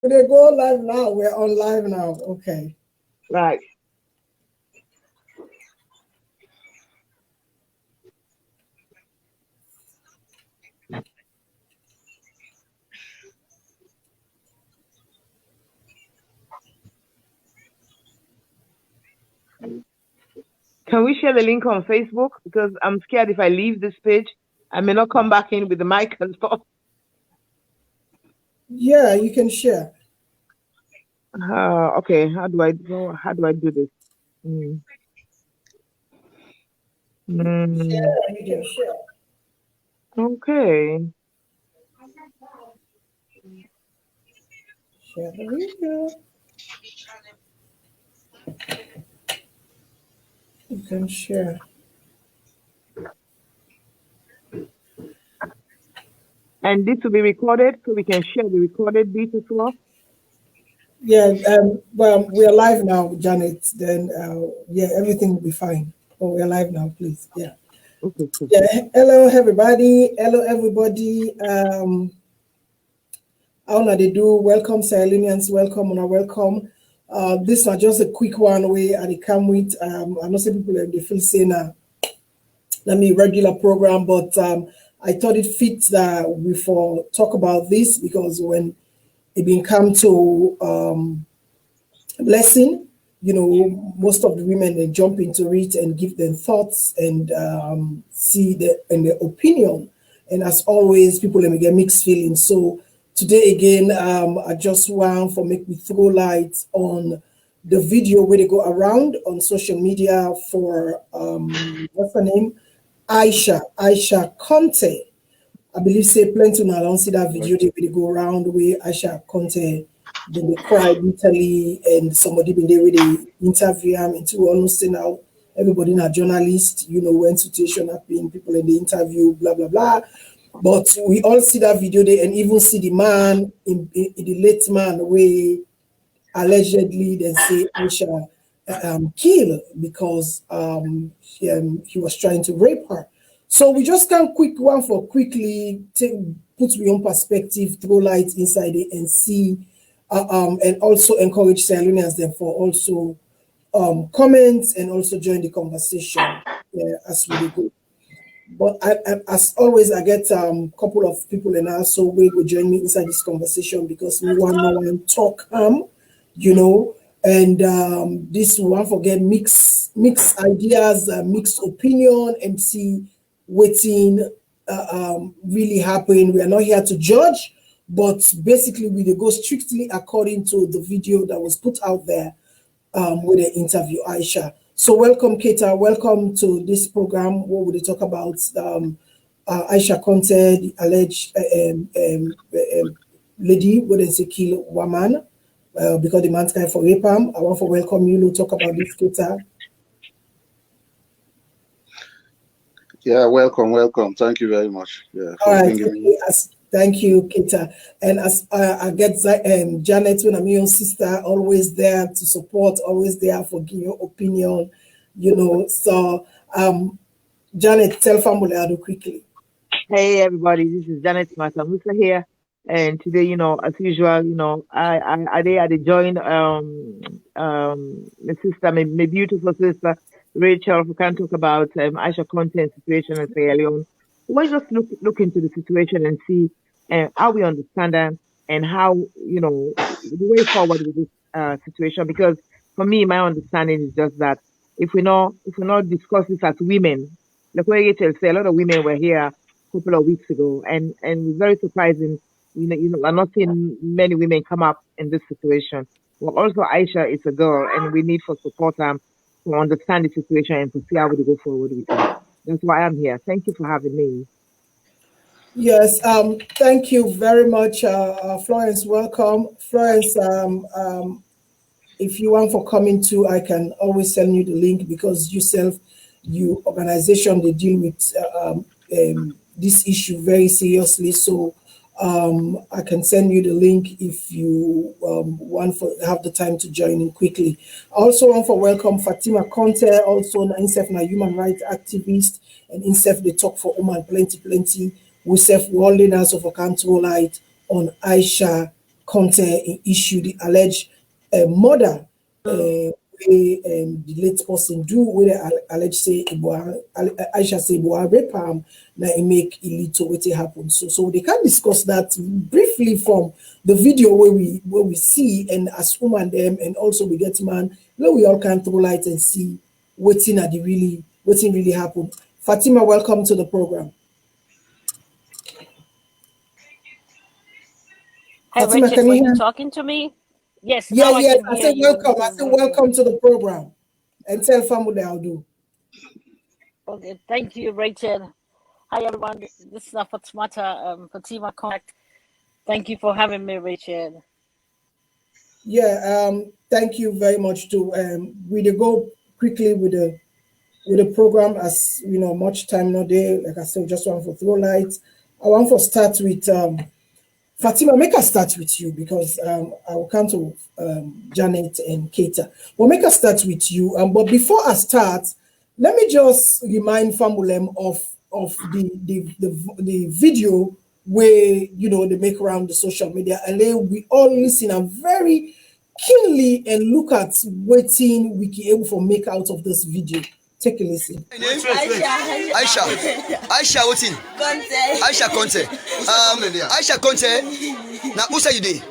They go live now. We're on live now. Okay. Right. Can we share the link on Facebook? Because I'm scared if I leave this page, I may not come back in with the mic and stuff. Yeah, you can share. Okay. How do I go? How do I do this? Mm. Mm. Yeah, you can share. Okay. Share the video. You can share. And this will be recorded, so we can share the recorded bit as well. Yeah, well, we're live now, Janet. Then, yeah, everything will be fine. Oh, we're live now, please. Yeah. Okay. Cool. Yeah. Hello, everybody. Hello, everybody. How na they do? Welcome, Sierra welcome, and welcome. This is just a quick one way I come with. I know some people they feel saying let me regular program, but I thought it fits that we for talk about this because when it been come to blessing, you know, most of the women they jump into it and give them thoughts and see their opinion. And as always, people let me get mixed feelings. So today again, I just want for make me throw light on the video where they go around on social media for what's her name? Aisha Conte. I believe say plenty now don't see that video they go around where Aisha Conte then they cried Italy and somebody been there with the interview him and to almost say now everybody in a journalist, you know, when situation happened, people in the interview, blah blah blah. But we all see that video there and even see the man in the late man where allegedly then say Aisha killed because he was trying to rape her. So we just can quick one for quickly take put we own perspective, throw light inside it and see and also encourage Salonians them for also comment and also join the conversation as we go. But as always, I get a couple of people and also we will join me inside this conversation because we want no one talk you know, and this one forget mix ideas, mixed opinion, and see waiting really happen. We are not here to judge, but basically we dey go strictly according to the video that was put out there with the interview Aisha. So welcome, Keita. Welcome to this program where we talk about Aisha Conte, the alleged lady who they say kill woman because the man's kind for rape him. I want to welcome you to talk about this, Keita. Yeah, welcome. Thank you very much. Yeah, All for right, bringing me. thank you, Keita. And as I get Janet, when I'm your sister, always there to support, always there for giving your opinion, you know. So, Janet, tell family how to quickly. Hey everybody, this is Janet Matamusa here, and today, as usual, I did join my sister, my beautiful sister Rachel, who can talk about Aisha content situation in Sierra Leone. We'll just look into the situation and see how we understand that and how the way forward with this situation. Because for me, my understanding is just that if we not discuss this as women, like what Rachel said, a lot of women were here couple of weeks ago, and it's very surprising. I'm not seeing many women come up in this situation. Well, also Aisha is a girl, and we need for support to understand the situation and to see how we go forward with it. That's why I'm here. Thank you for having me. Yes, thank you very much, Florence. Welcome, Florence. If you want for coming to, I can always send you the link because yourself, you organization, they deal with this issue very seriously. So I can send you the link if you want for have the time to join in quickly. I also want for welcome Fatima Conte, also INSEF na human rights activist, and INSEF they talk for women plenty. We self worldliness of a control light on Aisha Conte issue, the alleged murder the late person do where they allege say Aisha say rape now it make it lead to what happen. So they can discuss that briefly from the video where we see and as woman them and also we get man where we all can throw light and see what's really happened. Fatima, welcome to the program. Hi, Fatima, Richard, can were you you hear? talking to me? Yes, Yeah, now I yes. can I hear said you. welcome. I said welcome to the program. And tell family I'll do. Okay, thank you, Rachel. Hi, everyone. This is Fatima Contact. Thank you for having me, Rachel. Yeah, thank you very much too. We go quickly with the program as you know, much time not there. Like I said, just want for throw lights. I want to start with Fatima, make us start with you because I will come to Janet and Keita. Well, make us start with you. But before I start, let me just remind Famulem of the video where you know they make around the social media and then we all listen and very keenly and look at waiting we can able for make out of this video. Take a listen. Aisha, Aisha, what's in? Aisha Conte. Aisha Conte. Now, who say you did?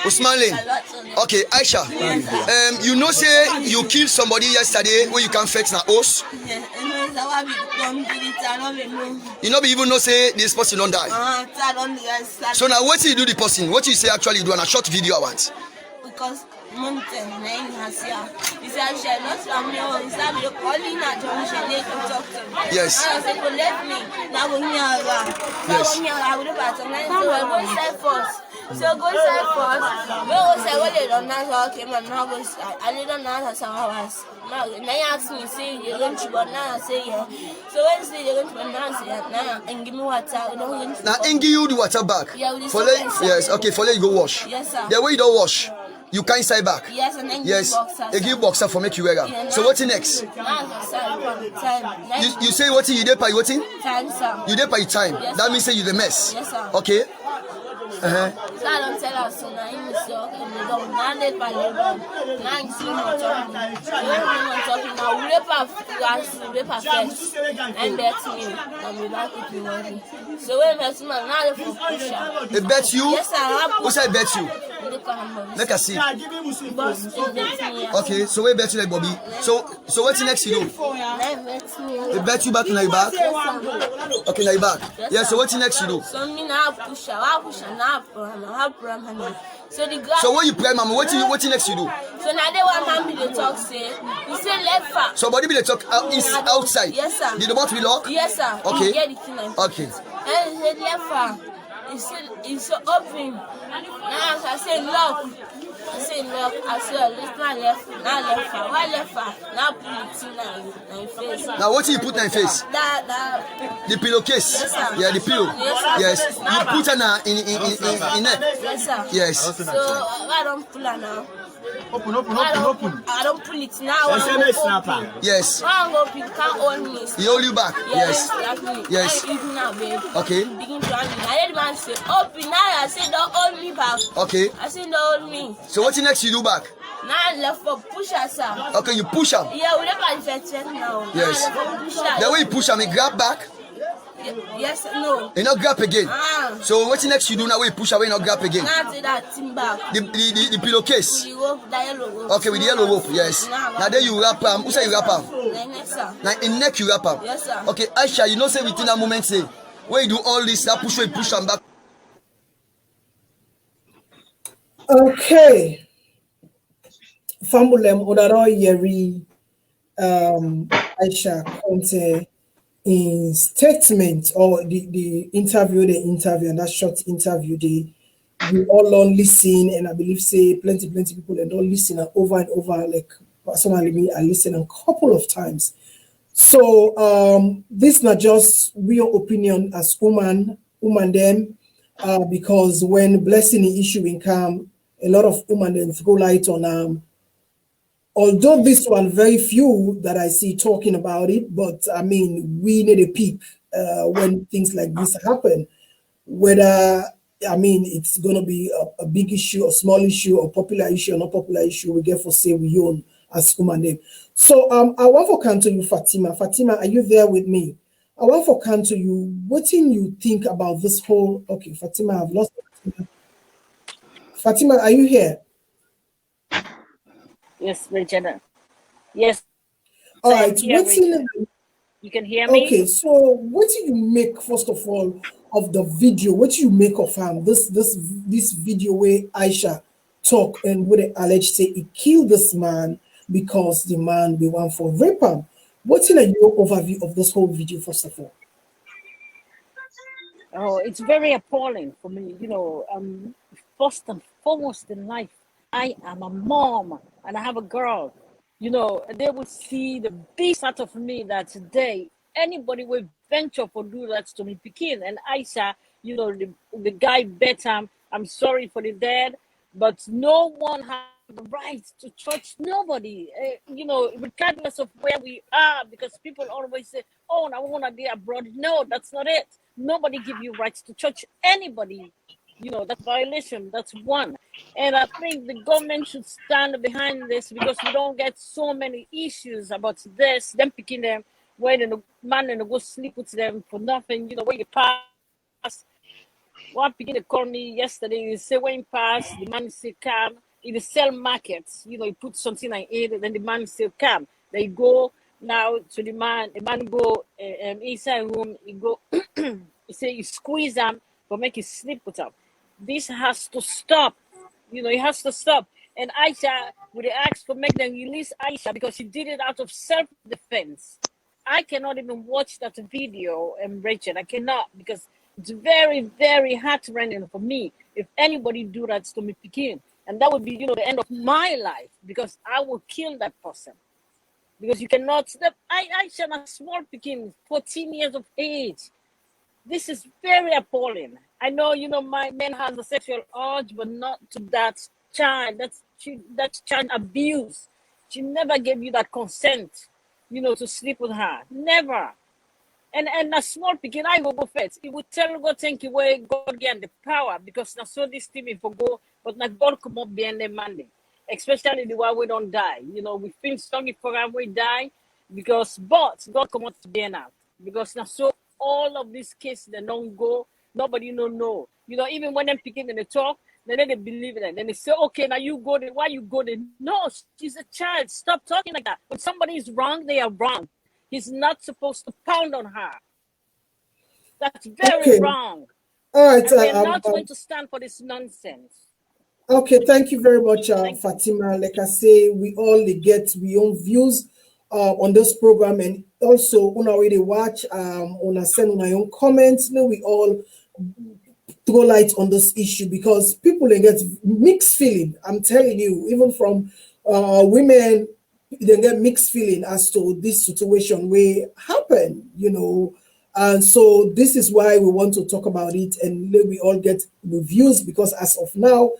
Usman Lane. Okay, Aisha. You know, say you killed somebody yesterday where you can fetch na host. You know, even know say this person don't die. So now, what do you do the person? What do you say actually you do on a short video I want? Because mountain name has here. He said, "She not from me. He said, "You're calling her junction. They can talk to me." Yes. I said, "Well, let me." Now we are around. Yes. Now we are with the baton. So go side first. So go side first. We go say, "Well, they don't know how came and now go side." I didn't know how some hours. Now they ask me, say you're going to but now I say yeah. So when say you're going to but now I say now and give me water. We don't going to. Now, and give you the water back. Yeah, with the for soap. yes. Okay, for let you go wash. Yes, sir. The way you don't wash. You can't say back. Yes, and then yes. Boxer. They give boxer for make you wear them. So what's next? You say what you did by what in? Time, sir. You did by time. Yes, that sir. means say you the mess. Yes, sir. Okay. So I don't tell us so now you say okay, we don't now let by labor. Now you see him talking. Now we rape first and bet me and we back with you money. So when bet man now they for push. They bet you? Yes, sir. Who say bet you? Make a see. Boss bet me. Okay, so we bet you like Bobby. So what's next you do? They bet you back in your back? Okay, now your back. Yeah, so what's next you do? So me now push now problem. So the guy. So when you pray, mama, what next you do? So now they want man be the talk say. You say left far. So body be the talk is outside. Yes, sir. Did the bot be locked? Yes, sir. Okay. Get the key now. Okay. And he said left far. It's so open. Now I say lock. I say lock. I say left now left. Now left far. Why left far? Now put it in my face. Now what do you put in your face? That. The pillowcase. Yes, sir. Yeah, the pillow. Yes, Yes. You put her in neck. Yes, sir. Yes. So I don't pull her now. Open. I don't pull it now. I Yes. go pick can't hold me. He hold you back. Yes. Exactly. Yes. I even now, babe. Okay. Begin to hand me. I let man say, open now. I say, don't hold me back. Okay. I say, don't hold me. So what next you do back? Now I left for push her, sir. Okay, you push him. Yeah, we never infected now. Yes. Now I left for push her. The way you push him, he grab back. Yes, no. He not grab again. So what next you do now? When you push away, not grab again. Now I take that thing back. The pillowcase. The rope, the yellow rope. Okay, with the yellow rope. Yes. Now then you wrap him. Who say you wrap him? The next, sir. Now in neck you wrap him. Yes, sir. Okay, Aisha, you know say within that moment say when you do all this, that push him back. Okay. Famulem Odaro Yeri Aisha Conte in statement or the interview, and that short interview, we all on listen, and I believe say plenty people and all listen over and over, like personally me, I listen a couple of times. So this not just real opinion as woman them, because when blessing the issue income, a lot of women then throw light on although this one very few that I see talking about it, but I mean we need a peep when things like this happen, whether I mean, it's going to be a big issue, a small issue, a popular issue, a not popular issue. We get for say we own as human name. So I want for come to you, Fatima. Fatima, are you there with me? I want for come to you. What do you think about this whole? Okay, Fatima, I've lost. Fatima. Fatima, are you here? Yes, Richard. Yes, All I am right. here, What's in? Richard. You can hear me? Okay, so what do you make first of all of the video? What do you make of this video where Aisha talk and where they allege say he killed this man because the man be one for rape him? What's in your overview of this whole video first of all? Oh, it's very appalling for me. First and foremost in life, I am a mom and I have a girl. They will see the beast out of me that today anybody will venture for do that to me, Pekin and Aisha. The guy bet I'm sorry for the dead, but no one has the right to touch nobody. Regardless of where we are, because people always say, "Oh, I want to be abroad." No, that's not it. Nobody give you rights to touch anybody. That's violation. That's one. And I think the government should stand behind this because we don't get so many issues about this. Them picking them when the man and go sleep with them for nothing. When you pass. One picking the call me yesterday. You say when you pass, the man say come. If you sell markets, you put something in it, and then the man say come. They go now to the man. The man go inside room. He go. He say you squeeze them, but make you sleep with them. This has to stop. It has to stop. And Aisha would ask for make them release Aisha because she did it out of self-defense. I cannot even watch that video, Rachel. I cannot because it's very, very heart-rending for me if anybody do that to me, Pekin. And that would be, the end of my life because I will kill that person. Because you cannot step. Aisha, a small Pekin, 14 years of age. This is very appalling. I know, my man has a sexual urge, but not to that child. That's child abuse. She never gave you that consent, to sleep with her. Never. And a small picking, I go first. It would tell God, thank you, where God gave the power, because now so this team for go, but now God come up behind the Monday. Especially the one we don't die. We feel sorry for them, we die, but God come up to behind us. Because now so all of these cases they don't go, nobody don't know. Even when them picking in the talk, then they believe in it. Then they say, okay, now you go there. Why you go there? No, she's a child. Stop talking like that. When somebody is wrong, they are wrong. He's not supposed to pound on her. That's very Okay. wrong. All right. And we are not going to stand for this nonsense. Okay, thank you very much, Fatima. Like I say, we all get we own views on this program, and also on our way to watch, on a send my own comments. May we all throw light on this issue because people they get mixed feeling. I'm telling you, even from women, they get mixed feeling as to this situation where happen. And so this is why we want to talk about it and let we all get reviews because as of now,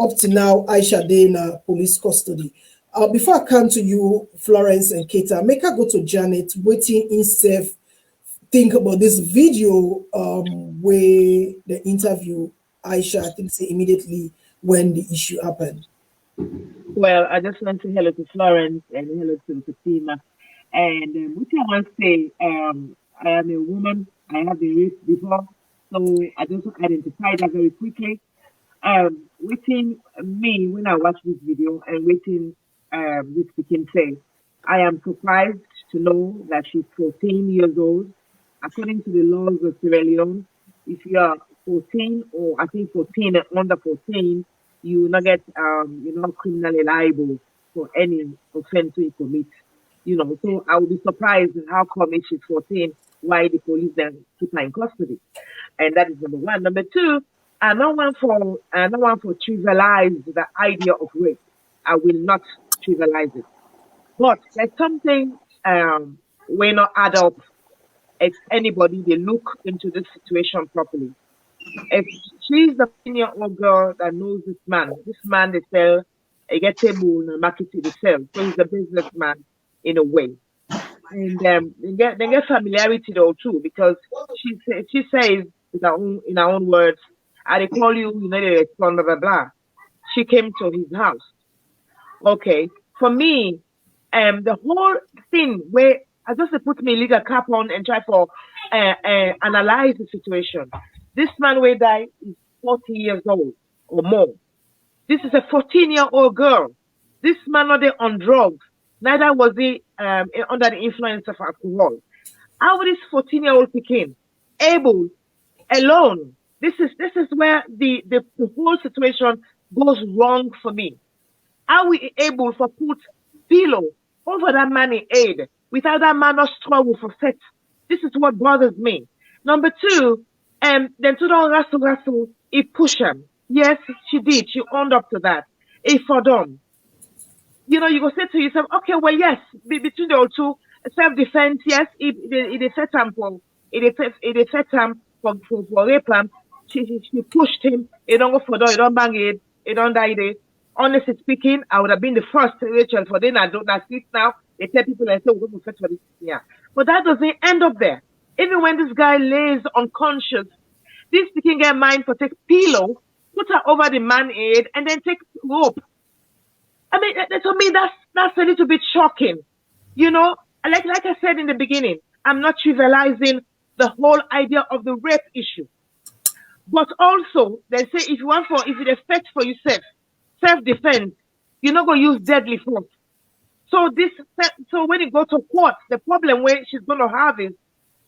up to now, Aisha Day in police custody. Before I come to you, Florence and Keita, make her go to Janet, waiting in safe. Think about this video where the interview Aisha, I think, say immediately when the issue happened. Well, I just want to say hello to Florence and hello to Fatima. And what I want to say, I am a woman. I have been raped before, so I just identify that very quickly. Waiting me when I watch this video and waiting this speaking say, I am surprised to know that she's 14 years old. According to the laws of Sierra Leone, if you are 14 or I think 14 and under 14, you will not get you're not criminally liable for any offense you commit. So I would be surprised how come if she's 14, why the police then keep her in custody. And that is number one. Number two, I don't want for trivialize the idea of rape. I will not trivialize it. But there's something we're not add up if anybody they look into this situation properly. If she's the 10-year-old girl that knows this man they sell a get table and market it sell. So he's a businessman in a way. And they get familiarity though too because she says in her own words, I call you, you know, they respond, blah, blah, blah. She came to his house. Okay. For me, the whole thing where I just put my legal cap on and try for analyze the situation. This man where die is 40 years old or more. This is a 14-year-old girl. This man not there on drugs. Neither was he under the influence of alcohol. How this 14-year-old became able alone? This is where the whole situation goes wrong for me. Are we able to put pillow over that man in aid without that man not struggle for sex? This is what bothers me. Number two, then to don't wrestle, he pushed him. Yes, she did. She owned up to that. He for them. You know, you go say to yourself, okay, well, yes, between the two, self-defense, yes, it set him for, it set him for rape him. She pushed him. He don't go for door. He don't bang it. He don't die there. Honestly speaking, I would have been the first Rachel for then. I don't sleep now. They tell people and say we're going to fetch for this. Yeah. But that doesn't end up there. Even when this guy lays unconscious, this can get mind for take pillow, put her over the man head, and then take rope. I mean, to me, that's a little bit shocking. You know, like I said in the beginning, I'm not trivializing the whole idea of the rape issue. But also, they say if it affects for yourself, self-defense, you're not going to use deadly force. So when you go to court, the problem where she's going to have is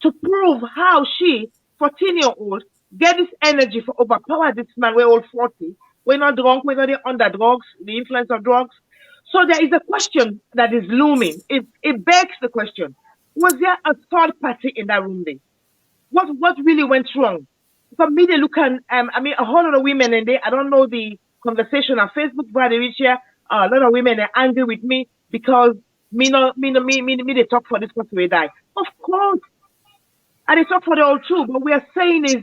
to prove how she, 14-year-old, get this energy for overpower this man. We're all 40. We're not drunk. We're not under drugs, the influence of drugs. So there is a question that is looming. It begs the question: was there a third party in that room? What really went wrong? For me, they look at I mean, a whole lot of women and I don't know the conversation on Facebook, but they reach here. A lot of women are angry with me because me they talk for this person will die. Of course, and they talk for the all true. But we are saying is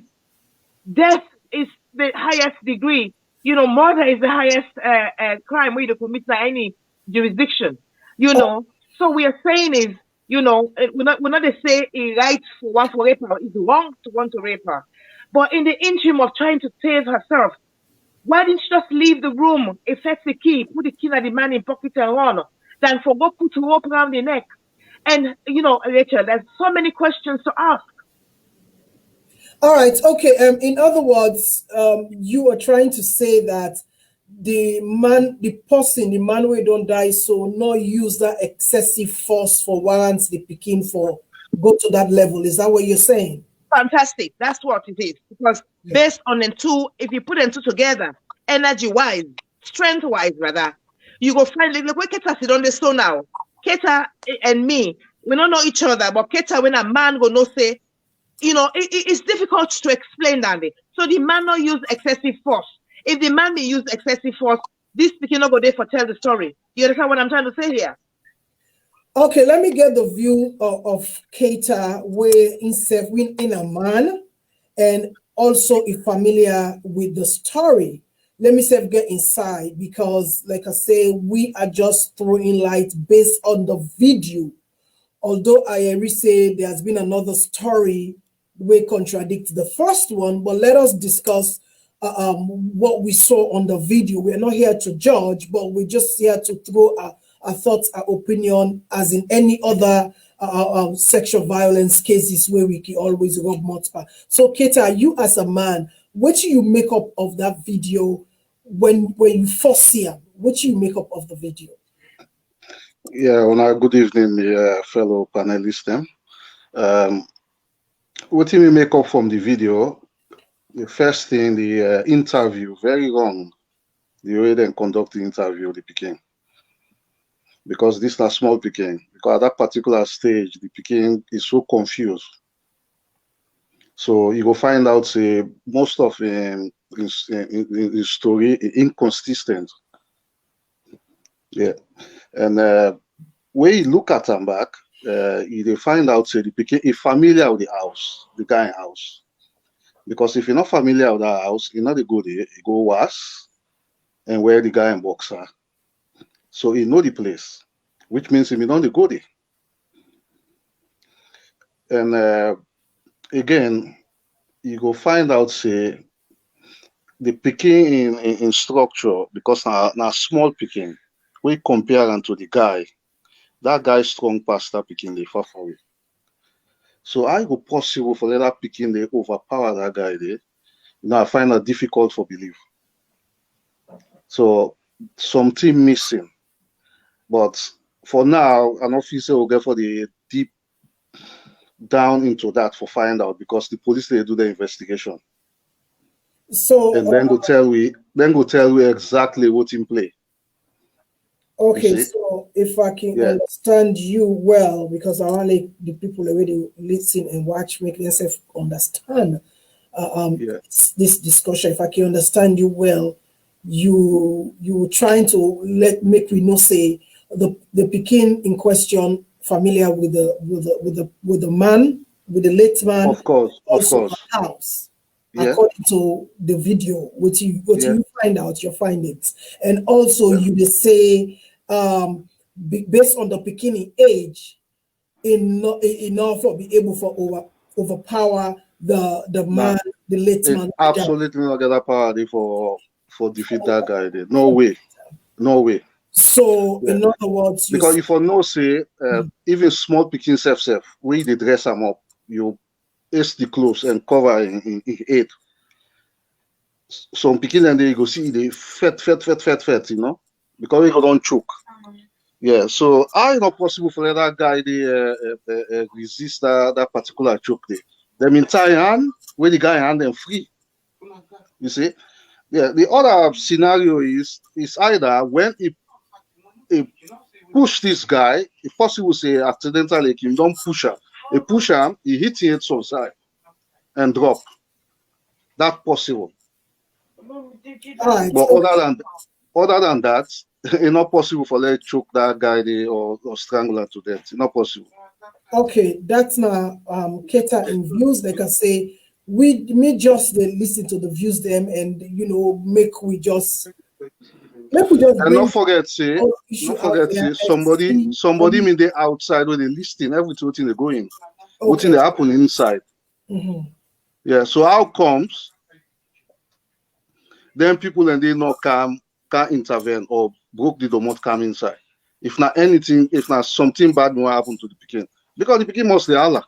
death is the highest degree. You know, murder is the highest crime we commit by any jurisdiction. You know, so we are saying is, you know, we're not to say a right for one for rape her. It's wrong to want to rape her. But in the interim of trying to save herself, why didn't she just leave the room, effect the key, put the key in the man in pocket and run, than for go put a rope around the neck? And, you know, Rachel, there's so many questions to ask. All right. Okay. In other words, you are trying to say that the man who don't die, so not use that excessive force for warrants the picking for go to that level. Is that what you're saying? Fantastic. That's what it is. Because based on the two, if you put them two together, energy-wise, strength-wise, rather, you go find, look where Keta sit on the stone now. Keta and me, we don't know each other, but Keta, when a man go no say, you know, it's difficult to explain that. So the man not use excessive force. If the man may use excessive force, this speaking not go there for tell the story. You understand what I'm trying to say here? Okay, let me get the view of Keita, where himself in a man and also is familiar with the story. Let me say get inside because, like I say, we are just throwing light based on the video. Although I already say there has been another story which contradicts the first one, but let us discuss what we saw on the video. We're not here to judge, but we're just here to throw our thoughts, our opinion, as in any other sexual violence cases where we can always rub multiple. So, Keita, you as a man, what do you make up of that video when you first see him? What do you make up of the video? Yeah, well, good evening, fellow panelists. What do we make up from the video? The first thing, the interview, very wrong. The way they conduct the interview, the Peking. Because this is not small Peking. Because at that particular stage, the Peking is so confused. So you will find out most of his story inconsistent. Yeah. And when you look at him back, you find out the Peking is familiar with the house, the guy house. Because if you're not familiar with that house, you're not go there, you go worse and where the guy and box are. So you know the place, which means you don't go there. And again, you go find out the picking in structure, because now small picking, we compare them to the guy. That guy strong past that picking they far away. So I go possible for that picking they overpower that guy there. Now I find that difficult for belief. So something missing. But for now, an officer will get for the deep down into that for find out, because the police they do the investigation. So And then go tell we exactly what in play. okay, so if I can understand you well, because I want the people already listen and watch make themselves understand this discussion. If I can understand you well, you trying to make we know say the Pekin in question familiar with the man, with the late man, of course, also a house. According to the video, what you find out, your findings, and also you say based on the beginning age, enough to be able for overpower the man, the late man. Absolutely not get that power for defeat that guy. There. No way, no way. So in other words, because if you know say even small picking self, we they dress them up, you ace the clothes and cover in 8. Some picking and they go see they fat, you know, because we don't choke. Yeah, so I not possible for that guy they resist that particular choke there. Them in tie hand, where the guy hand them free. You see? Yeah, the other scenario is either when he push this guy, if possible say accidentally him don't push him. He push him, he hit him some side and drop. That possible. Right. But other than that, it's not possible for let choke that guy there or strangle him to death. It's not possible. Okay, that's now cater in views. Like I say, we may just listen to the views them and make we just and not forget say somebody mean they outside when they listening everything they going. What thing they happen inside. Yeah, so how comes then people and they not can't intervene or broke the door not come inside. If not anything, if not something bad will happen to the Pekin. Because the Pekin mostly Allah.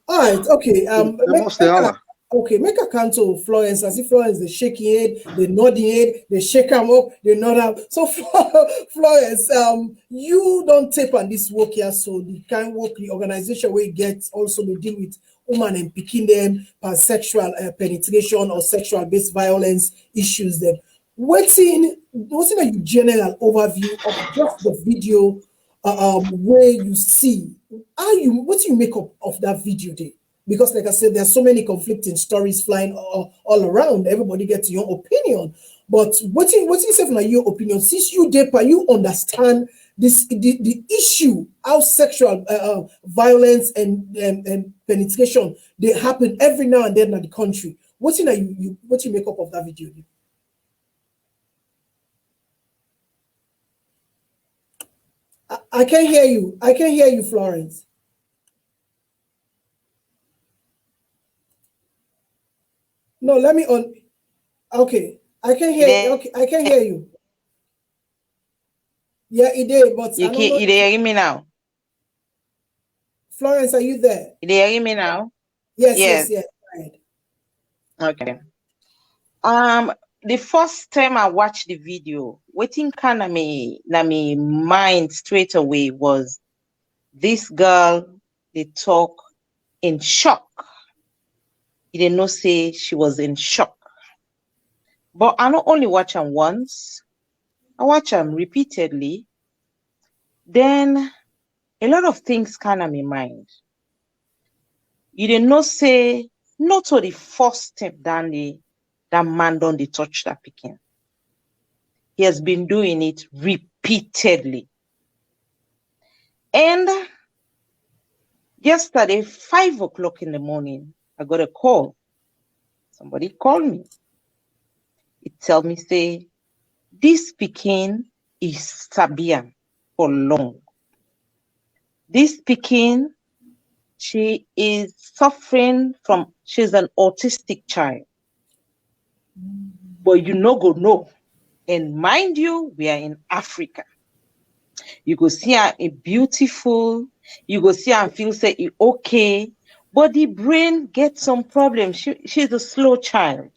All right, okay. Mostly Allah. Okay, make a cancel Florence. As if Florence they shaking head, they nodding head, they shake them up, they nod up. So Florence, you don't tape on this work here, so the kind work the organization where you get also to deal with women and picking them sexual penetration or sexual based violence issues them. What's in a general overview of just the video where you see what do you make up of that video there? Because like I said, there's so many conflicting stories flying all around. Everybody gets your opinion. But what do you say from your opinion? Since you deeper, you understand this the issue, how sexual violence and penetration they happen every now and then in the country. What you make up of that video? I can't hear you. I can't hear you, Florence. No, let me on. Okay, I can hear you. Okay, I can hear you. Yeah, it did, but you hear me now? Florence, are you there? You hear me now? Yes. Right. Okay. The first time I watched the video, waiting kind of me mind straight away was this girl. They talk in shock. You didn't know say she was in shock. But I not only watch them once, I watch them repeatedly. Then a lot of things kind of in mind. You didn't know say not to the first step that man done the touch that Pekin. He has been doing it repeatedly. And yesterday, 5 o'clock in the morning, I got a call. Somebody called me. It tell me, say, this Pekin is Sabian for long. This Pekin, she is suffering from, she's an autistic child. But you no go know. And mind you, we are in Africa. You go see her beautiful, you go see her and feel say it okay, but the brain gets some problems. She's a slow child.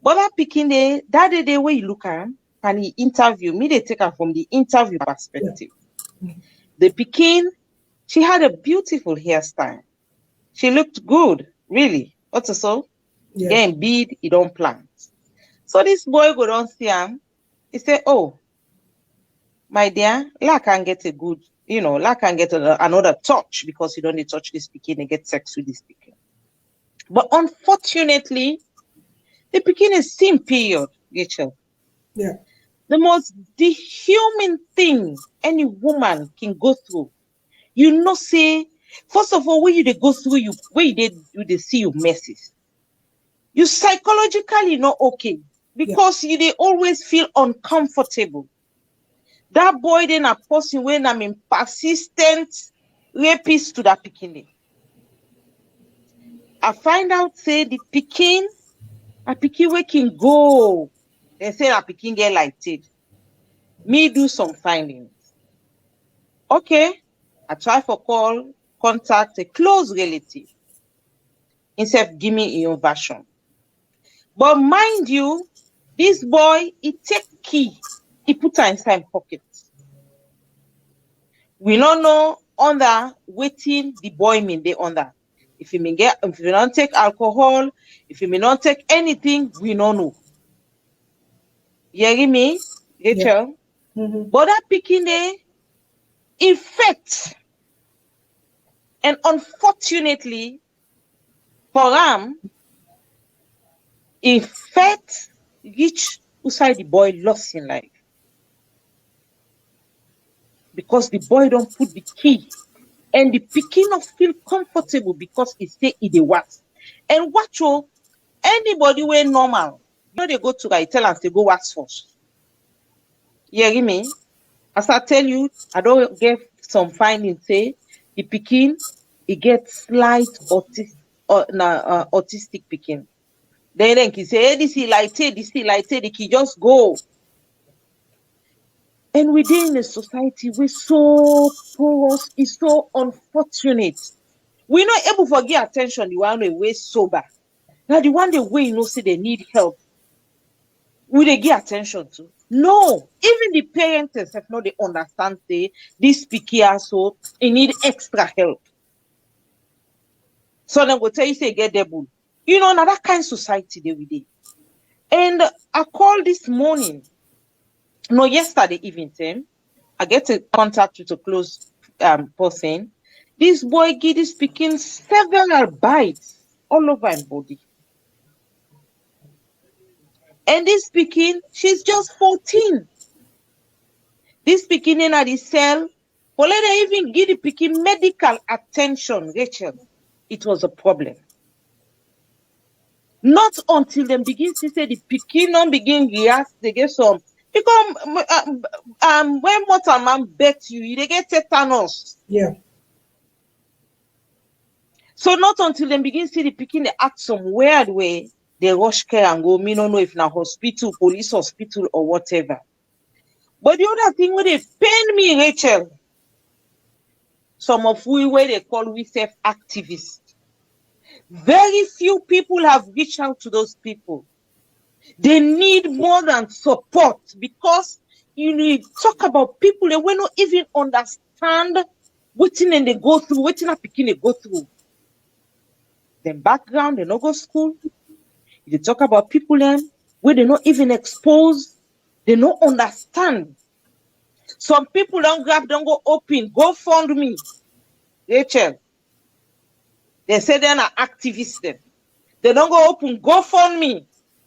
But that picking day, that the way you look at her and he interview me, they take her from the interview perspective. The Pekin, she had a beautiful hairstyle. She looked good, really. What's a so? Yeah. Getting bead, he don't plant. So this boy go down see him. He say, "Oh, my dear, I can get a good, I can get another touch because you don't need to touch this Pekin and get sex with this Pekin." But unfortunately, the Pekin is same period, Rachel. Yeah. The human thing any woman can go through. Say, first of all, when you go through, they see you messes. You psychologically not okay because they always feel uncomfortable. That boy then a person when I'm in persistent rapist to that Pekin. I find out say the Pekin, a Pekin we can go. They say a Pekin get lighted. Me do some findings. Okay, I try for contact a close relative. Instead, give me your version. But mind you, this boy, he take key, he put her inside pocket. We don't know under waiting the boy mean they under. If he don't take alcohol, if he may not take anything, we don't know. You hear me, Rachel? Yeah. Mm-hmm. But that picking the effect, and unfortunately for him, effect reach outside the boy lost in life. Because the boy don't put the key. And the picking of feel comfortable because it say it wax. And watch anybody way normal. They go to I tell us they go wax first. You hear me? As I tell you, I don't get some findings say the picking it gets slight autistic picking. Then he say, hey, this is light, they can just go. And within a society, we're so porous, it's so unfortunate. We're not able to give attention the one way sober. Now the one way say they need help. Will they give attention to? No. Even the parents have not they understand say this picky so they need extra help. So then go tell you say get devil. Now that kind of society they will do. And I called this morning. No, yesterday evening, I get a contact with a close person. This boy give this Pekin several bites all over his body. And this Pekin, she's just 14. This Pekin in the cell, for let her even give the Pekin medical attention, Rachel, it was a problem. Not until them begin to say the Pekin don't begin react, they get some. Because when mortal man bet you, they get tetanus. Yeah. So not until they begin see the Pekin, they act some weird way, they rush care and go, me don't know if now hospital, police hospital or whatever. But the other thing where they pain me, Rachel, some of we where they call we self-activists. Very few people have reached out to those people. They need more than support because talk about people that will not even understand what they go through, what a Pekin they go through. Their background, they not go school. You talk about people where they not even exposed, they don't understand. Some people don't go open, go fund me. Rachel. They say they're not activists then. They don't go open, go fund me.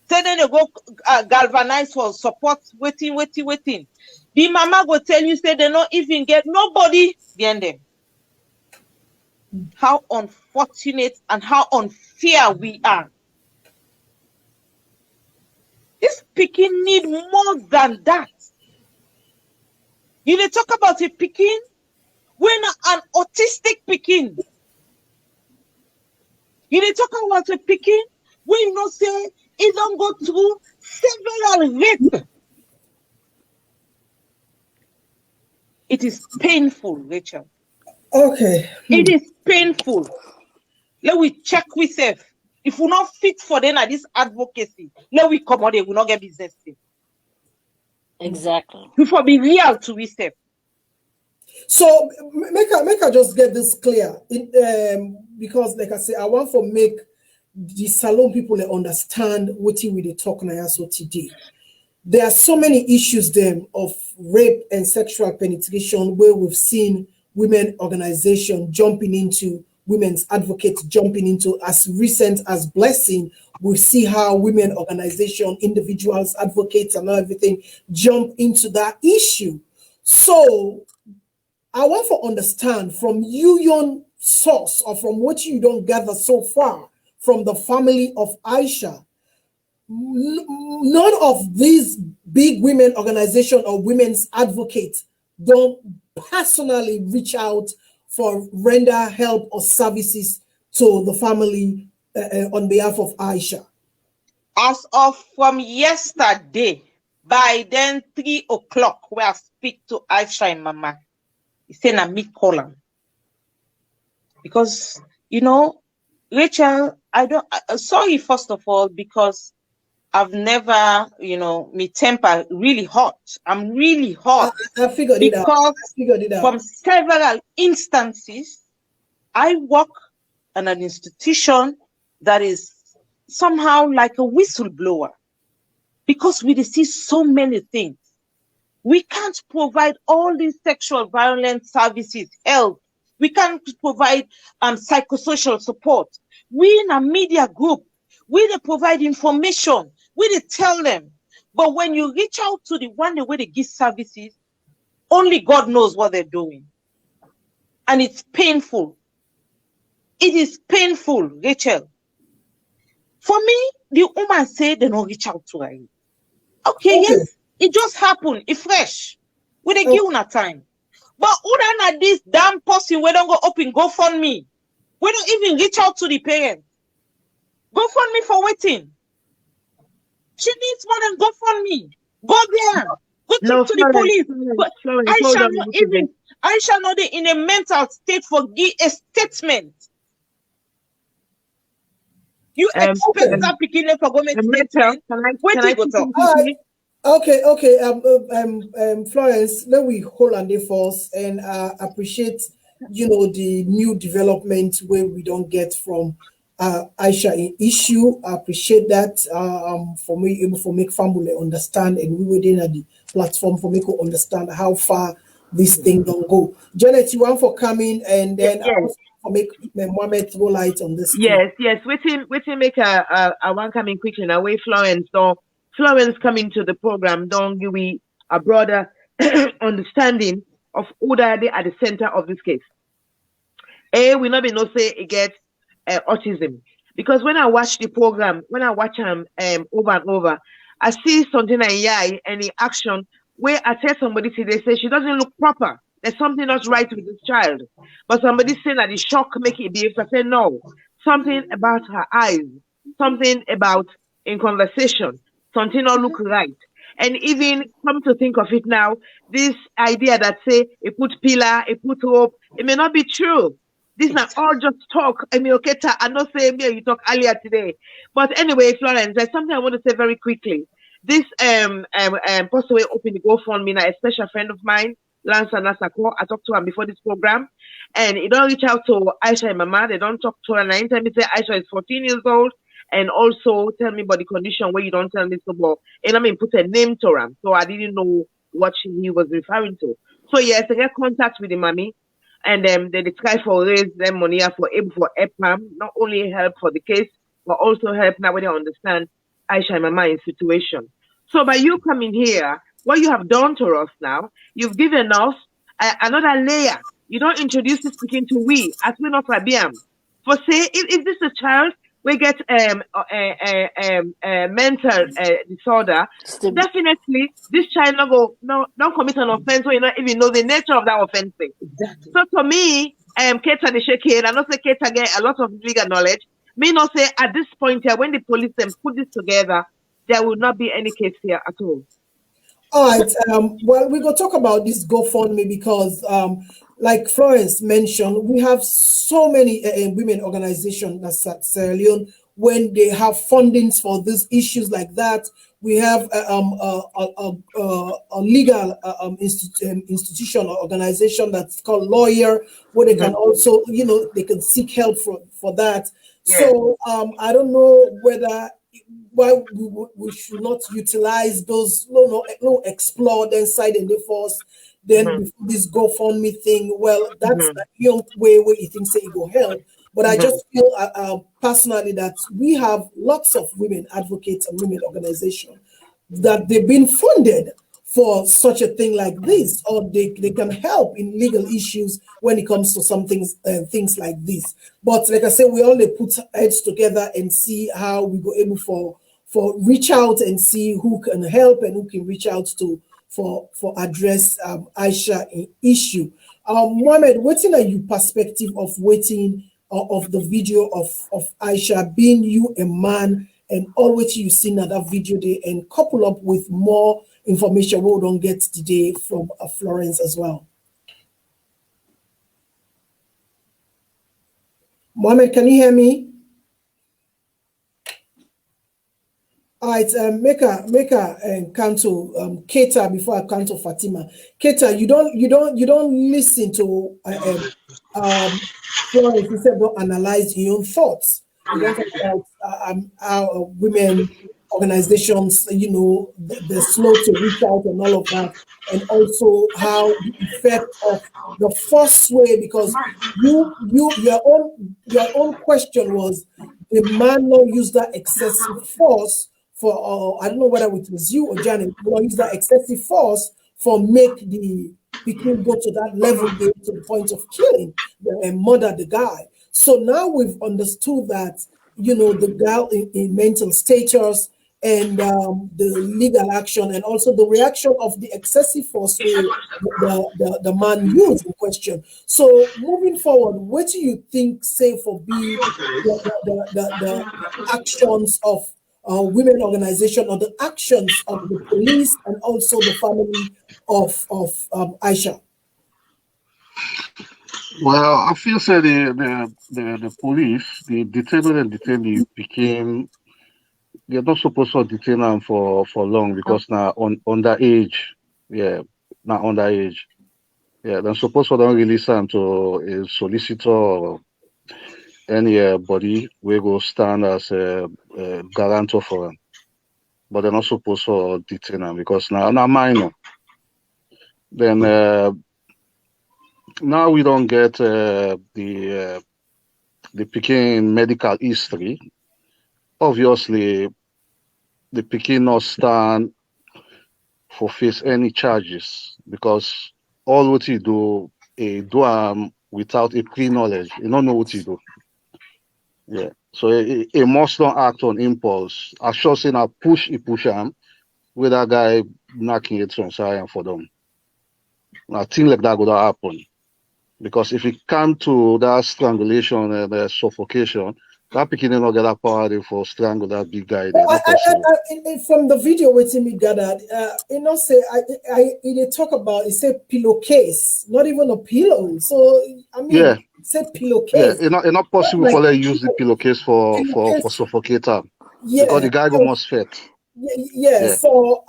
Say then they go galvanize for support, waiting. The mama go tell you, say they don't even get nobody behind them. How unfortunate and how unfair we are. This Pekin need more than that. You talk about a Pekin when an autistic Pekin. You talk about a Pekin We not say it don't go through several rape. It is painful, Rachel. Okay. It is painful. Let we check we self. If we not fit for them at this advocacy, let we come out there, we not get business. Exactly. Before be real to we self. So make I just get this clear. Because like I say, I want to make the salon people understand what we dey talk now so today. There are so many issues then of rape and sexual penetration where we've seen women organization jumping into, women's advocates jumping into, as recent as Blessing. We see how women organization, individuals, advocates and everything jump into that issue. So I want to understand from you, your source, or from what you don't gather so far from the family of Isha, none of these big women organization or women's advocates don't personally reach out for render help or services to the family on behalf of Isha. As of from yesterday, by then 3 o'clock, where I speak to Isha and Mama, he said, "I me call him." Because, you know, Rachel, sorry, first of all, because I've never, you know, my temper really hot. I'm really hot. I figured it out. I figured it out. From several instances, I work in an institution that is somehow like a whistleblower, because we see so many things. We can't provide all these sexual violence services, health. We can't provide psychosocial support. We in a media group, we they provide information, we they tell them. But when you reach out to the one way they give services, only God knows what they're doing. And it's painful. It is painful, Rachel. For me, the woman said they don't reach out to her. Okay, yes, it just happened. It's fresh. We they give una time. But who done this damn person we don't go up in GoFundMe? We don't even reach out to the parents. GoFundMe for waiting. She needs more than GoFundMe. Go there. Go talk to the police. Aisha know they in a mental state for give a statement. You expect that beginning for government statement? Wait till go talk. Okay. Florence, let we hold on there first and appreciate, you know, the new development where we don't get from Isha in issue. I appreciate that for me able to make family understand, and we within the platform for me to understand how far this thing don't go. Janet, you want for coming, and then I also for make Mohammed throw light on this. Yes. Waiting make a one coming quickly now. Way Florence, so Florence coming to the program, don't give we a broader understanding of who they are at the center of this case. We not be no say it gets autism, because when I watch the program, when I watch over and over, I see something and the action where I tell somebody they say she doesn't look proper. There's something not right with this child, but somebody saying that the shock make it behave. I say no, something about her eyes, something about in conversation, something not look right. And even come to think of it now, this idea that say it put pillar, it put rope, it may not be true. These are all just talk. I mean, okay, I know say me you talk earlier today, but anyway, Florence, there's something I want to say very quickly. This post away open the GoFundMe, a special friend of mine, Lance Nasako. I talked to him before this program, and he don't reach out to Aisha and Mama. They don't talk to her. And anytime he say Aisha is 14 years old, and also tell me about the condition where you don't tell me so about. And I mean, put a name to him, so I didn't know what he was referring to. So yes, I get contact with the mommy. And they try for raise them money for able for help, not only help for the case, but also help now when they understand Aisha and Mama's situation. So by you coming here, what you have done to us now, you've given us another layer. You don't introduce this speaking to we, as we not Fabian. For say, if this is a child, we get mental disorder, definitely this child don't commit an offense or you not even know the nature of that offense. Exactly. So for me, Keta the Shekid, I know say Keta get a lot of legal knowledge. Me not say at this point here, when the police then put this together, there will not be any case here at all. All right. Well, we go talk about this GoFundMe because, like Florence mentioned, we have so many women organizations at Sierra Leone when they have fundings for these issues like that. We have a legal institution or organization that's called Lawyer, where they can also, they can seek help for that. Yeah. So I don't know why we should not utilize those, explore then side and the force, then before this GoFundMe thing. Well, that's the young way where you think say it will help. But I just feel personally that we have lots of women advocates and women organizations that they've been funded for such a thing like this, or they can help in legal issues when it comes to some things like this. But like I said, we only put heads together and see how we go able for reach out and see who can help and who can reach out to for address Aisha issue. Mohammed, what's in your perspective of waiting of the video of Aisha, being you a man and all what you seen at that video there, and couple up with more information we don't get today from Florence as well. Mohammed, can you hear me? All right, make a come to Keita before I come to Fatima. Keita, you don't listen to Florence. You said don't analyze your own thoughts. You don't talk about how women organizations, they're slow to reach out and all of that, and also how the effect of the first way, because your own question was the man not use that excessive force for I don't know whether it was you or Janet, not use that excessive force for make the Pekin go to that level there to the point of killing and murder the guy. So now we've understood that, the girl in mental status and the legal action and also the reaction of the excessive force where the man used in question. So moving forward, what do you think, say, for be the actions of women organization or the actions of the police and also the family of Aisha? Well, I feel say the police, the detainment and detainee became, they're not supposed to detain them for long because now on underage, not underage. Yeah, they're supposed to don't release them to a solicitor or any body we go stand as a guarantor for them. But they're not supposed to detain them because now minor. Then now we don't get the Peking medical history. Obviously, the Peking not stand for face any charges because all what he do without a pre-knowledge. You don't know what he do. Yeah. So he must not act on impulse. I sure say now push him with that guy knocking it on side for them. I think like that would happen. Because if it come to that strangulation and suffocation, that Peking not get that power for strangle that big guy. From the video waiting me gathered, say they talk about it said pillowcase, not even a pillow. So I mean, yeah, it said pillowcase. Yeah, it's not possible for them to use the pillowcase for suffocator. Yeah, because the guy must fit. Yeah. So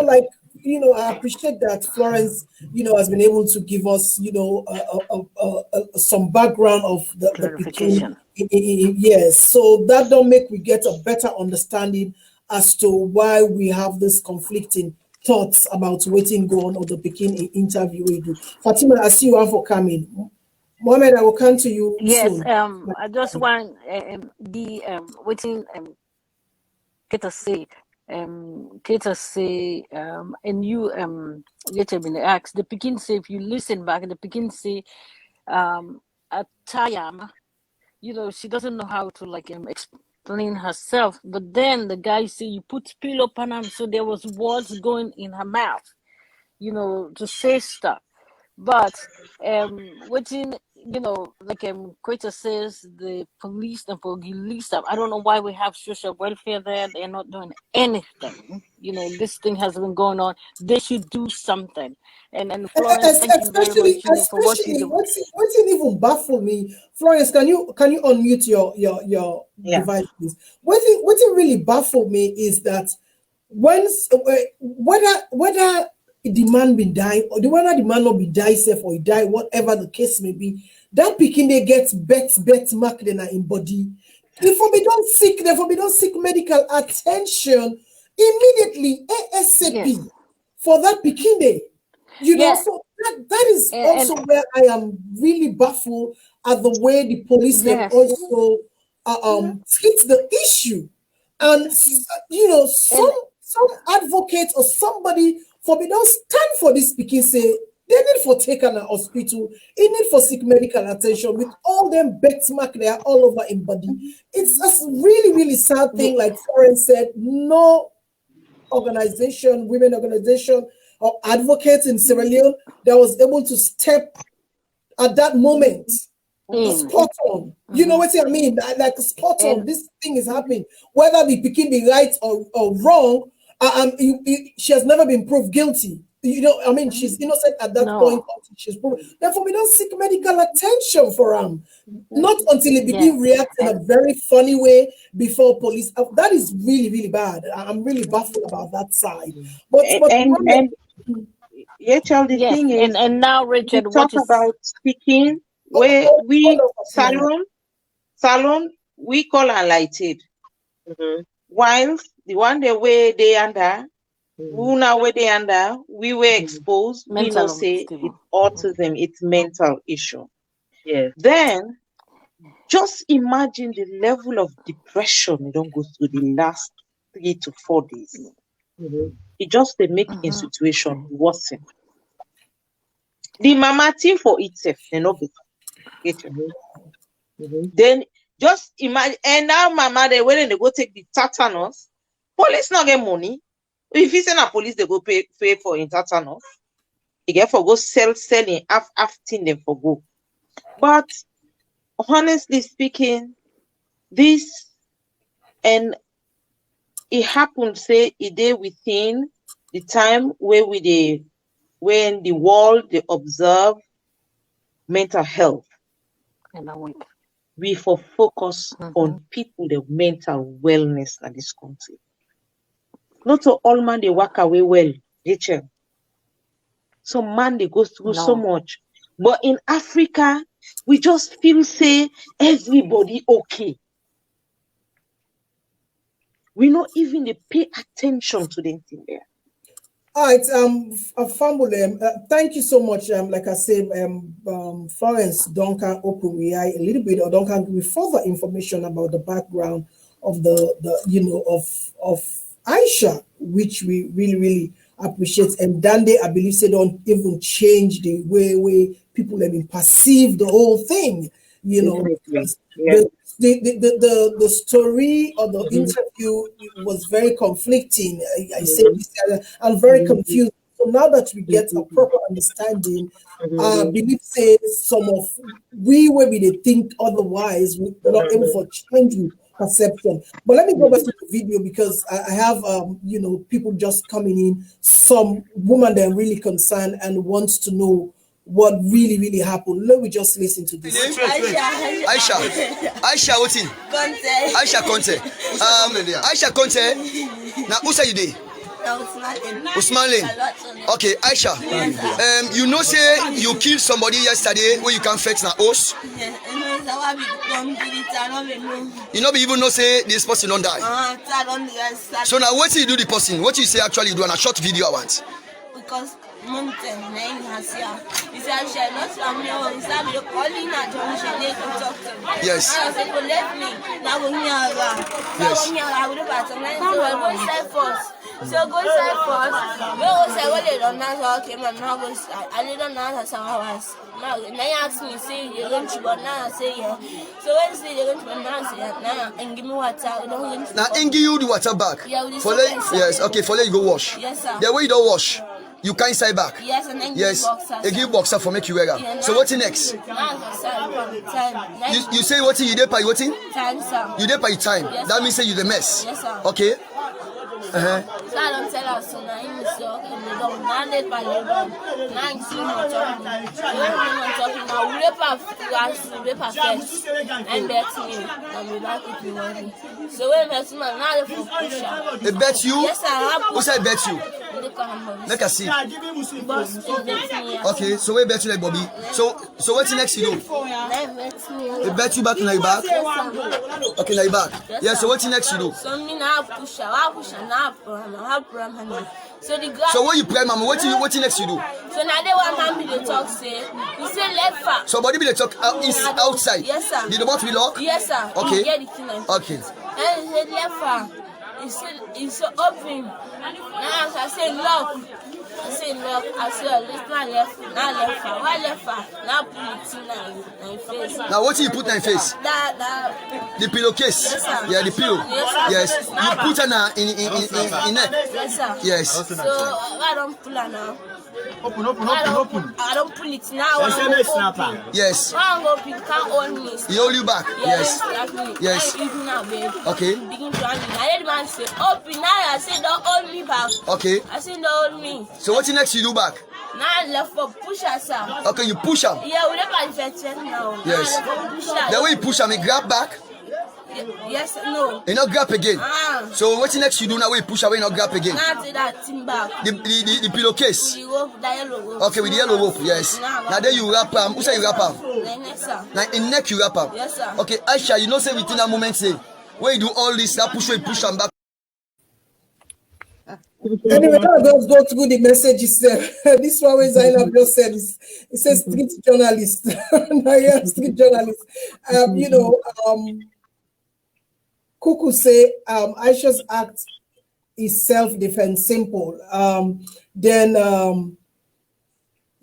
like, I appreciate that Florence, has been able to give us, some background of the clarification. Yes. So that don't make we get a better understanding as to why we have this conflicting thoughts about waiting go on or the Peking interview we do. Fatima, I see you are for coming. Mohammed, I will come to you Yes, soon. I just want the waiting Keta say and you later been asked the Pekin say, if you listen back, the Pekin say at Tayam, she doesn't know how to explain herself, but then the guy say you put pillow on him, so there was words going in her mouth, to say stuff. But waiting you know, like Queta says, the police and police stuff. I don't know why we have social welfare there. They're not doing anything. You know, this thing has been going on. They should do something. And Florence, thank you very much, you know, for what you do. What's even baffle me, Florence? Can you unmute your Yeah. device, please? What it really baffled me is that once whether the man be die or whether the man not be die safe or he die, whatever the case may be, that picking they get bet mark in her body. If we don't seek medical attention immediately, ASAP, Yes. for that picking day. You know, Yeah. so that is also where I am really baffled at the way the police have Yes. also treat the issue. And you know, some advocate or somebody for me don't stand for this speaking say they need for take an hospital, they need for seek medical attention with all them bets mark there all over in body. It's a really, really sad thing, like Florence said, no organization, women organization, or advocates in Sierra Leone that was able to step at that moment. Spot on. You know what I mean? Like spot on. This thing is happening. Whether we picking the right or wrong, she has never been proved guilty. You know, I mean, she's innocent at that point. She's proved. Therefore, we don't seek medical attention for him. Not until it begin react in a very funny way before police. That is really, really bad. I'm really baffled about that side. But yeah, child, the thing is, and now Richard, we talk about speaking where we salon we call unlighted. While the one the way they under, who now where they under, we were exposed. We know say it's autism, it's mental issue. Yes. Then just imagine the level of depression you don't go through the last 3 to 4 days. It just they make a situation worsen. The mama team for itself, they know better. Then just imagine, and now mama they when they go take the tetanus, police not get money. If you send a police, they go pay for in tetanus. You get for go selling half thing them for go. But honestly speaking, this and it happened say a day within the time where when the world they observe mental health. We for focus on people the mental wellness in this country. Not all man they work away well, Rachel. Some man they go through so much. But in Africa, we just feel say everybody okay. We not even they pay attention to them thing there. All right, Family, thank you so much. Like I said, Florence Duncan open we a little bit, or Duncan give me further information about the background of the you know of Isha, which we really, really appreciate. And Dande, I believe, say don't even change the way people have been perceived the whole thing. You know, the story or the interview was very conflicting. I said this, I'm very confused. So now that we get a proper understanding, I believe say some of we where we they think otherwise, we're not able to change perception. But let me go back to the video because I have you know, people just coming in, some woman that are really concerned and wants to know what really happened. Let me just listen to this. Isha, what's in? Isha Conte. Isha Conte. Now, who say you did? Usman Lane. Okay, Isha. You know, say you killed somebody yesterday where you can fetch na os. You know, even know say this person don't die. So now, what do you do the person? What you say actually do on a short video I want? Because mountain name has here. He said she not family or he said you calling her to talk to me. Yes. I said to let me. Now go near her. Yes. I would have got some nice to go inside first. So go inside first. We will say well they don't know how came and now go I didn't know how some hours. Now they ask me say you're going to but now I say yeah. So when say they're going to now say now and give me water. Now and give you the water back. Yeah, for let, yes, okay, for let you go wash. Yes, sir. The way you don't wash. You can't inside back. Yes, and then Yes. They give boxer for make you wear. Yeah, So what's next? You say what you did by what? Time, sir. You did by time. Yes, That sir. means say you the mess. Yes, sir. Okay. So I don't tell us so now in the stock and they don't mandate by labor. Now you see what talking. Now we paper first and bet me and we back with you money. So when bet me now the food pusher. They bet you? Yes, sir. Who said bet you? Let us see. Okay, so we bet you like Bobby. So what's next you do? They bet you back in your back? Okay, like back. Yeah, so what's next you do? So me now push now program. So the guy. So when you pray, mama, what next you do? So now they want me to talk say. You say left far. So body be the talk outside. Yes, sir. Did the box be locked? Yes, sir. Okay. Get the key. Okay. And he left far. It's so open. Now I say lock. I say lock. I say left my left. Now left far. Why left far? Now put it in my face. Now what do you put in your face? That. The pillowcase. Yes, sir. Yeah, the pillow. Yes, sir. Yes. You put her in neck. Yes, sir. Yes. So I don't pull her now. Open. I don't pull it now. I Yes. don't go pick can't hold me. He hold you back. Yes. Yes. I even now, babe. Okay. Begin to hand me. I heard the man say, open now. I said, don't hold me back. Okay. I said, don't hold me. So what next you do back? Now I left for push her, sir. Okay, you push him. Yeah, we never infected now. Yes. Now I left for push her. The way you push him, he grab back. Yes, no. He not grab again. So what next you do now? When you push away, not grab again. Now take that thing back. The pillowcase. The rope, the yellow rope. Okay, with the yellow rope, yes. Now then you wrap him. Who say you wrap him? Like next, sir. Now in neck you wrap him. Yes, sir. Okay, Aisha, you know say within that moment say when you do all this, that push him back. Anyway, let's go through the messages there. This one where Zainab just said it says street journalist. Now yeah, street journalist. Kuku say Aisha's act is self-defense, simple. Then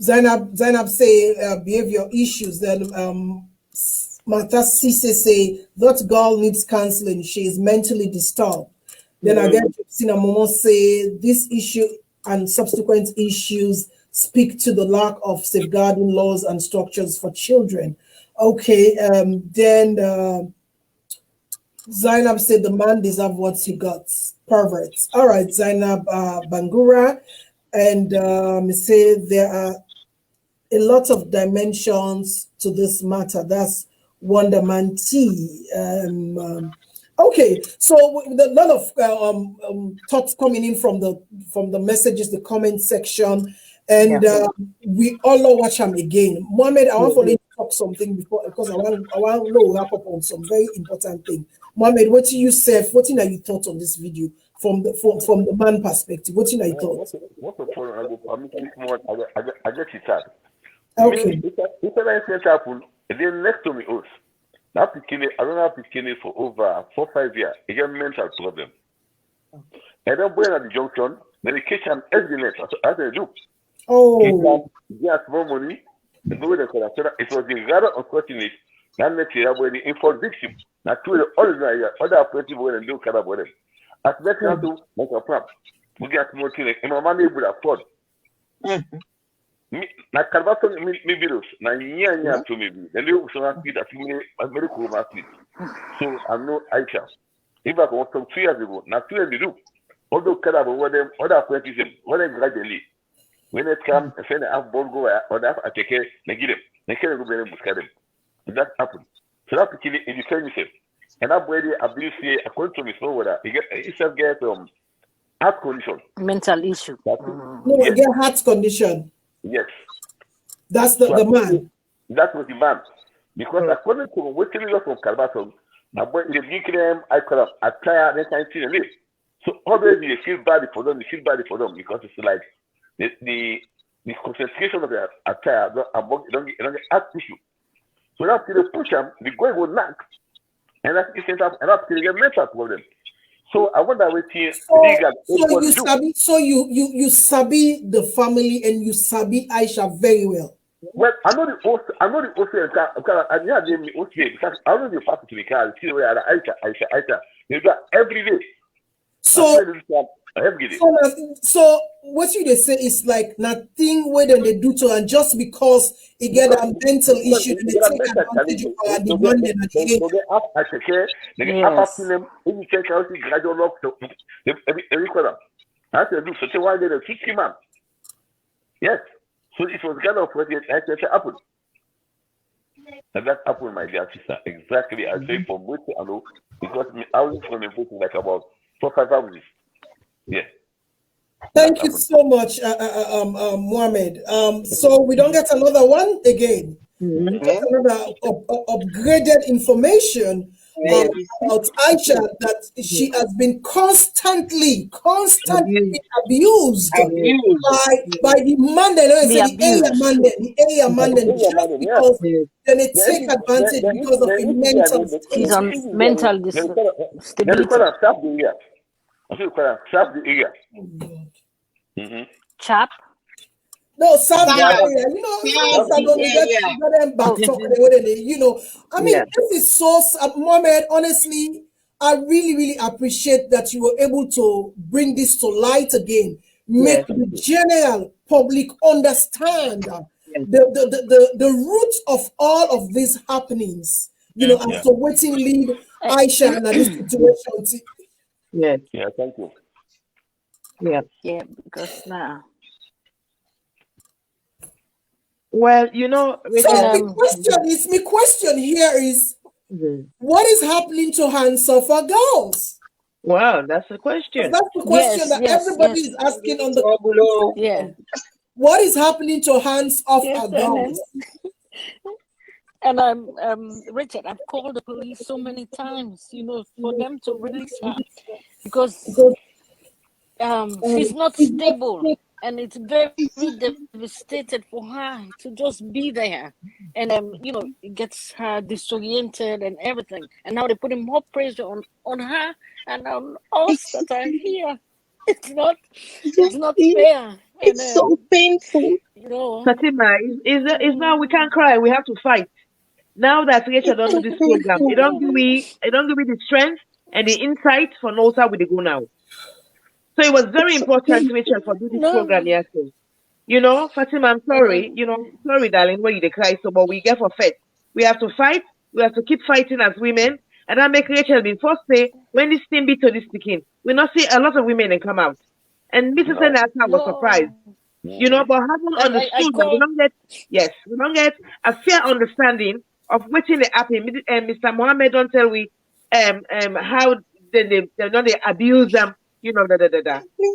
Zainab say behavior issues. Then Martha Cisse say that girl needs counseling. She is mentally disturbed. Then again, Sina Momo say this issue and subsequent issues speak to the lack of safeguarding laws and structures for children. Okay, then Zainab said the man deserves what he got. Perverts. All right, Zainab Bangura, and say there are a lot of dimensions to this matter. That's Wonderman T. Okay, so a lot of thoughts coming in from the messages, the comment section, and we all watch them again. Mohammed, I want to talk something before because I want to wrap up on some very important thing. Mohammed, what do you say? What are your thoughts on this video from the man perspective? What are your thoughts? I get it out. Okay. If I say apple, then next to me, I don't have to kill it for over 4-5 years. It's a mental problem. And then when at the junction, medication escalates as I do. Oh. Yes, more money. It was the rather unfortunate that next year when the info victim, not to the other people and do kind of with them. As that now to make a problem. We get more things and my money would afford. Na Carbaton maybe na year to maybe. The new so that a very cool market. So I'm no Aisha. If I go some 2 years ago, not 2 years ago. Although Carabo what them other apprentices, what they gradually. When it comes, I say I have ball go or that I take care, they give them. They can't go very much. That happened. So that's the in the same way. And that way they abuse here according to me so whether it's a get heart condition. Mental issue. No, get heart condition. Yes. That's the man. That was the man. Because according to what you know from Carbaton, now when the big them, I could have attire that kind of thing. So obviously they feel bad for them, because it's like the concentration of the attire don't get heart issue. So that's the push them, the guy will knock, and that's the mental problem. So I wonder what you sabi the family and you sabi Aisha very well. Well, I know the OC and because I know the fact to the car, see where Aisha. You got every day. So I have get it. So what you they say is like nothing where they do to, and just because it get a mental issue and they take advantage of our demand and yes. So it was kind of what it actually happened. And that happened, my dear sister. Exactly. I say from which I know, because I was from the book like about 4-5 hours. Yes. Thank you so much, Mohammed. So we don't get another one again. We get another upgraded information about Isha, that she has been constantly abused by the man, the area man, just because they take advantage because of a mental state. He's on mental stability. Chap. No, South area. I mean, this is so, Mohammed, honestly, I really, really appreciate that you were able to bring this to light again, make the general public understand the root of all of these happenings, as to waiting lead Aisha in this situation. Yes. Yeah, thank you. Yeah, because now. Well, so my question here is, what is happening to hands-off girls? Well, that's the question. That's the question that everybody is asking on the. Yeah. What is happening to hands-off girls? And Richard, I've called the police so many times, for them to release her, because she's not stable, and it's very devastated for her to just be there, and it gets her disoriented and everything. And now they're putting more pressure on her and on us that are here. It's not fair. It's so painful. Fatima, is now we can't cry. We have to fight. Now that Rachel don't do this program, it don't give me the strength and the insight for know how we go now. So it was very important, Rachel, for do this program yesterday. Fatima, I'm sorry. Sorry, darling, when you cry so, but we get for fight. We have to fight. We have to keep fighting as women. And that make Rachel be first say when this thing be to this speaking, we not see a lot of women come out. And Mrs. Senata was surprised. But haven't understood that we don't get a fair understanding of what's in the happen. Mr. Mohammed don't tell we how they abuse them,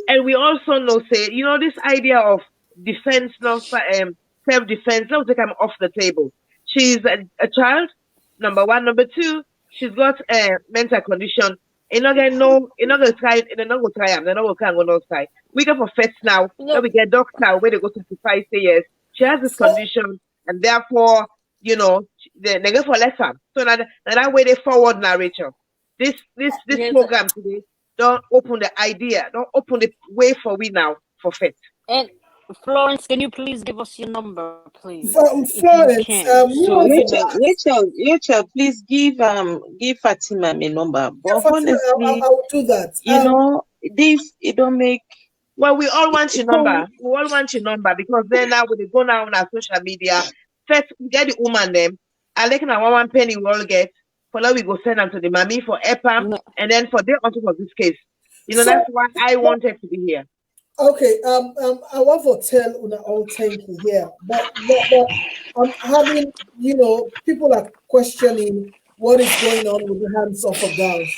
And we also know say, this idea of defense, not self-defense, don't take them off the table. She's a child, number one. Number two, she's got a mental condition. You're not gonna try, they're not gonna try them, they're not gonna try and go outside. We go for first now, then we get doctor where they go to certify, say yes, she has this condition, and therefore, they go for lesser. So now that way they forward now, Rachel. This program today don't open the idea, don't open the way for we now for faith. And Florence, can you please give us your number, please? Florence, Rachel, please give Fatima my number. But honestly, I will do that. This it don't make. Well, we all want your number. We all want your number because then now when they go now on our social media, first we get the woman them. I like now 1 penny we all get. For now we go send them to the mommy for EPAM, and then for them on top of this case. That's why I wanted to be here. Okay, I want to tell Una all thank you here, but I'm having, people are questioning what is going on with the hands of girls.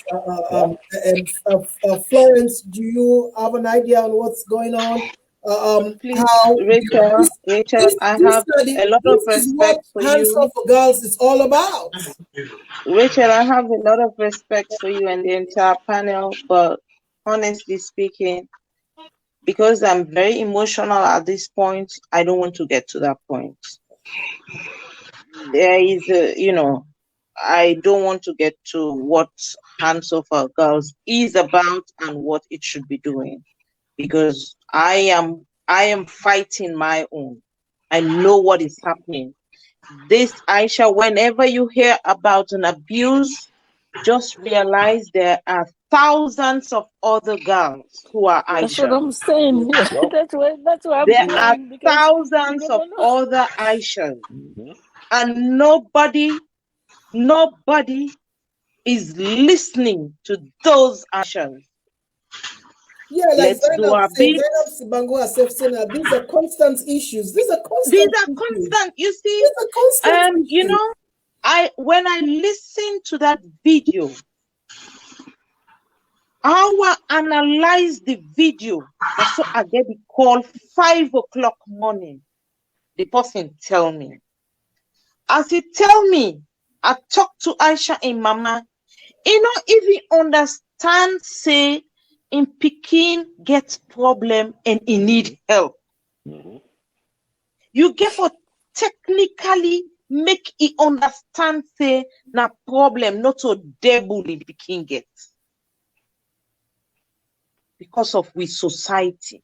Florence, do you have an idea on what's going on? Please, Rachel, I have a lot of respect for you. Hands off for girls is all about. Rachel, I have a lot of respect for you and the entire panel, but honestly speaking, because I'm very emotional at this point, I don't want to get to that point. There is I don't want to get to what Hands Off Our Girls is about and what it should be doing, because I am fighting my own. I know what is happening. This, Aisha, whenever you hear about an abuse, just realize there are thousands of other girls who are That's what Aisha. I'm saying. That's what I'm There are feeling because you thousands never of know. other Aishas, and nobody is listening to those Aishas. Yeah, like Let's do our bit. Zainab Sibango herself saying that these are constant issues. These are These constant are issues. constant. You see, These are constant you issues. know, when I listened to that video, I will analyze the video. That's so I get the call 5 o'clock morning. The person tell me. As he tell me, I talk to Aisha and Mama. You know, if he understand, say, in Pekin gets problem and he need help. You get for technically make he understand, say, na problem, not so devil in Pekin get. Because of we society.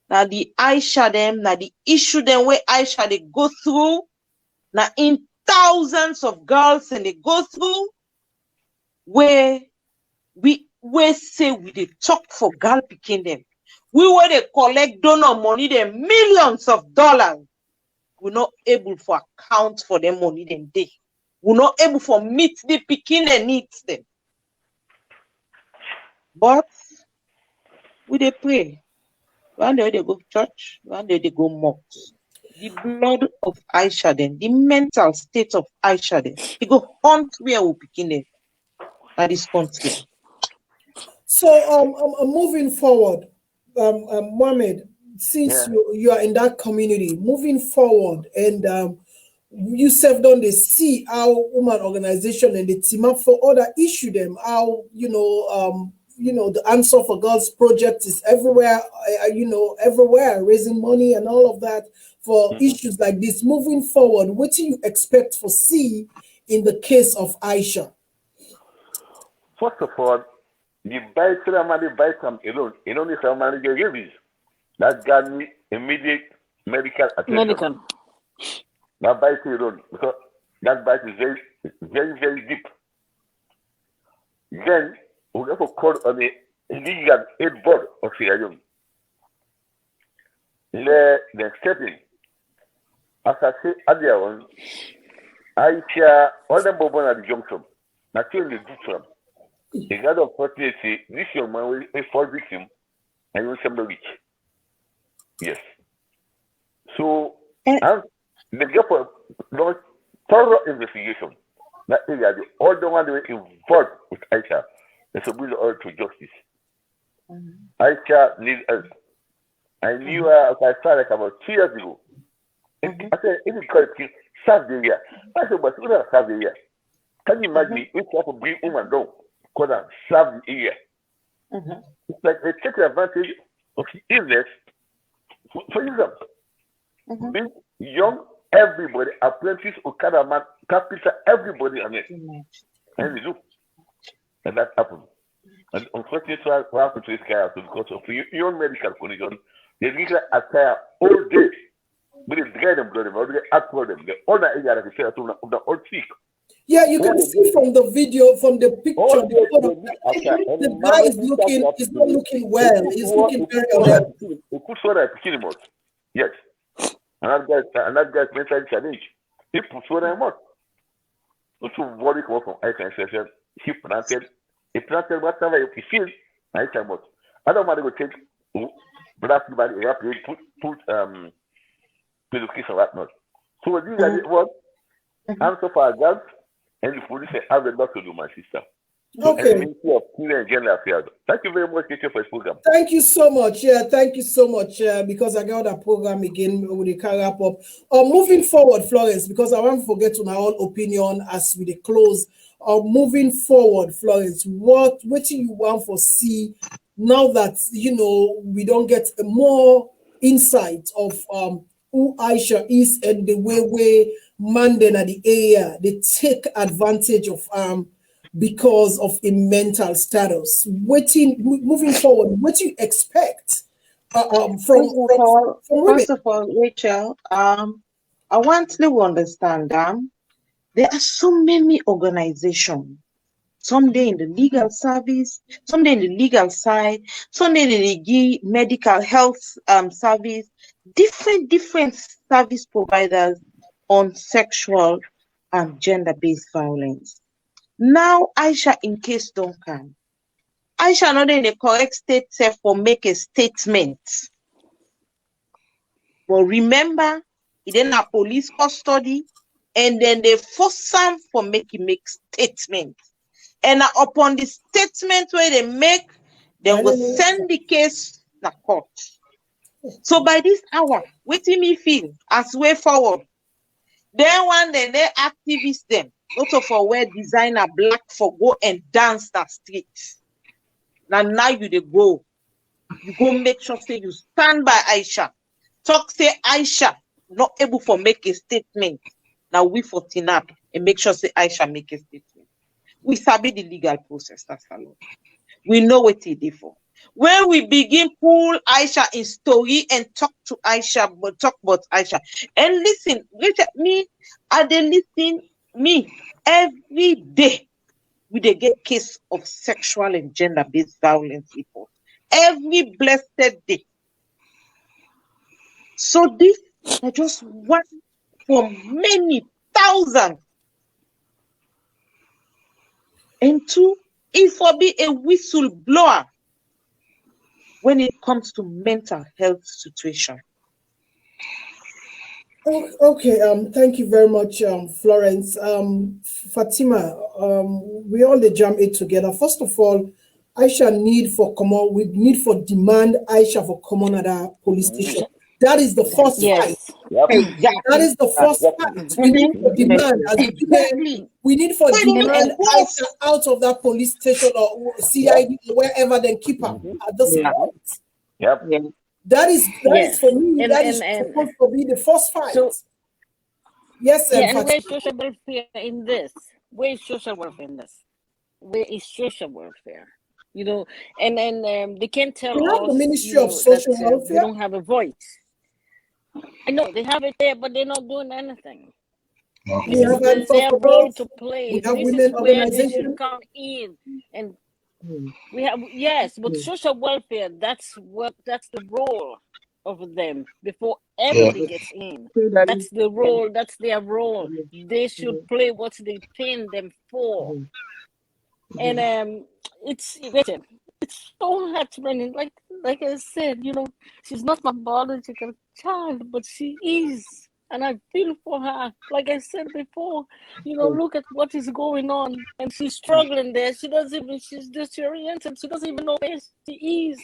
Now the Aisha them, now the issue them where Aisha they go through, now in thousands of girls and they go through, where we say we they talk for girl picking them. We were they collect donor money, them millions of dollars. We're not able to account for them money them day. We're not able to meet the picking and needs them. But we they pray. One day they go to church, one day they go mosque. The blood of Aisha then, the mental state of Aisha then, they go hunt where we begin them at this country. So moving forward, Mohammed, since you are in that community, moving forward, and you served on the see how woman organization and the team up for other issue them, how the Answer for Girls project is everywhere, everywhere, raising money and all of that for issues like this. Moving forward, what do you expect for see in the case of Aisha? First of all, the buy ceremony buy some alone. You know, the ceremony they give is that got me immediate medical attention. Medical. That bite alone, because that bite is very, very, very deep. Then we have to call on the illegal aid board of Sierra Leone. The stepping. As I say earlier on, I share all the bourbon at the junction. Naturally, the from. The God of fortunately, this young man will fall victim and will send the rich. Yes. So, the gap of thorough investigation. That area, all the one they were involved with Aisha, they should bring her to justice. Aisha needs us. I knew her as I started like about 2 years ago. I said, if you call it serve the area. I said, but you don't serve the area. Can you imagine if you have to bring woman down? Because I serve the area. It's like they take advantage of the illness. For example, being young, everybody, apprentice, Okada man, carpenter, everybody on it. And they do. And that happened. And unfortunately, what happened to this guy because of your medical condition, they literally attire all day. But they dry them, blood them, or they act for them. The other area that they say, the old sick. Yeah, you can see from the video, from the picture, the guy is not looking well. He's looking very unhealthy. Yes. And that guy's mentally challenged. He puts what I want. Not to worry from I can say he planted whatever he feels, I can what. I don't want to go take black body up, put education or whatnot. So these are what answer for our girls. And the police have a lot to do, my sister. Okay. Thank you very much, teacher, for this program. Thank you so much. Yeah, thank you so much. Because I got that program again with the car wrap up. Moving forward, Florence, because I won't forget to my own opinion as we close. Moving forward, Florence, what do you want for see now that we don't get more insight of who Aisha is and the way Manden at the area they take advantage of because of a mental status. Moving forward, what do you expect from women? First of all, Rachel, I want to understand there are so many organizations some day in the legal service, some day in the legal side, some day in the medical health service, different service providers on sexual and gender-based violence. Now, Aisha, in case don't come, Aisha not in the correct state self for make a statement. But remember, he then a police custody, and then they force him for make statement. And upon the statement where they make, they will send the case to court. So by this hour, what do me feel as way forward? Then one day they activists them, not for wear designer black for go and dance the streets. Now you they go. You go make sure say you stand by Aisha. Talk say Aisha not able for make a statement. Now we for TINAP and make sure say Aisha make a statement. We sabi the legal process, that's a lot. We know what it is for. When we begin pull Aisha in story and talk to Aisha, but talk about Aisha. And listen, me, I dey listen me every day. We dey get case of sexual and gender-based violence report. Every blessed day. So this is just one from many thousands. And two, it will be a whistleblower when it comes to mental health situation. Okay, thank you very much, Florence. Fatima, we all the jam it together. First of all, Aisha need for demand Aisha for common at our police station. That is the first fight. Exactly. That is the first fight. We need for demand as we need for demand Aisha out of that police station or CID or wherever they keep her at this point. That is for me. That is supposed to be the first fight. So, yes, and where is social welfare in this? Where is social welfare in this? Where is social welfare? You know, and they can't tell we have us the Ministry of Social Welfare. We don't have a voice. I know they have it there, but they're not doing anything. We have their role to play. We have this women is where they organizations. should come in, and we have but social welfare. That's the role of them before everybody gets in. That's the role. That's their role. They should play what they pay them for. And it's so heartbreaking. Like I said, you know, she's not my biological child, but she is. And I feel for her. Like I said before, you know, look at what is going on. And she's struggling there. She's disoriented. She doesn't even know where she is.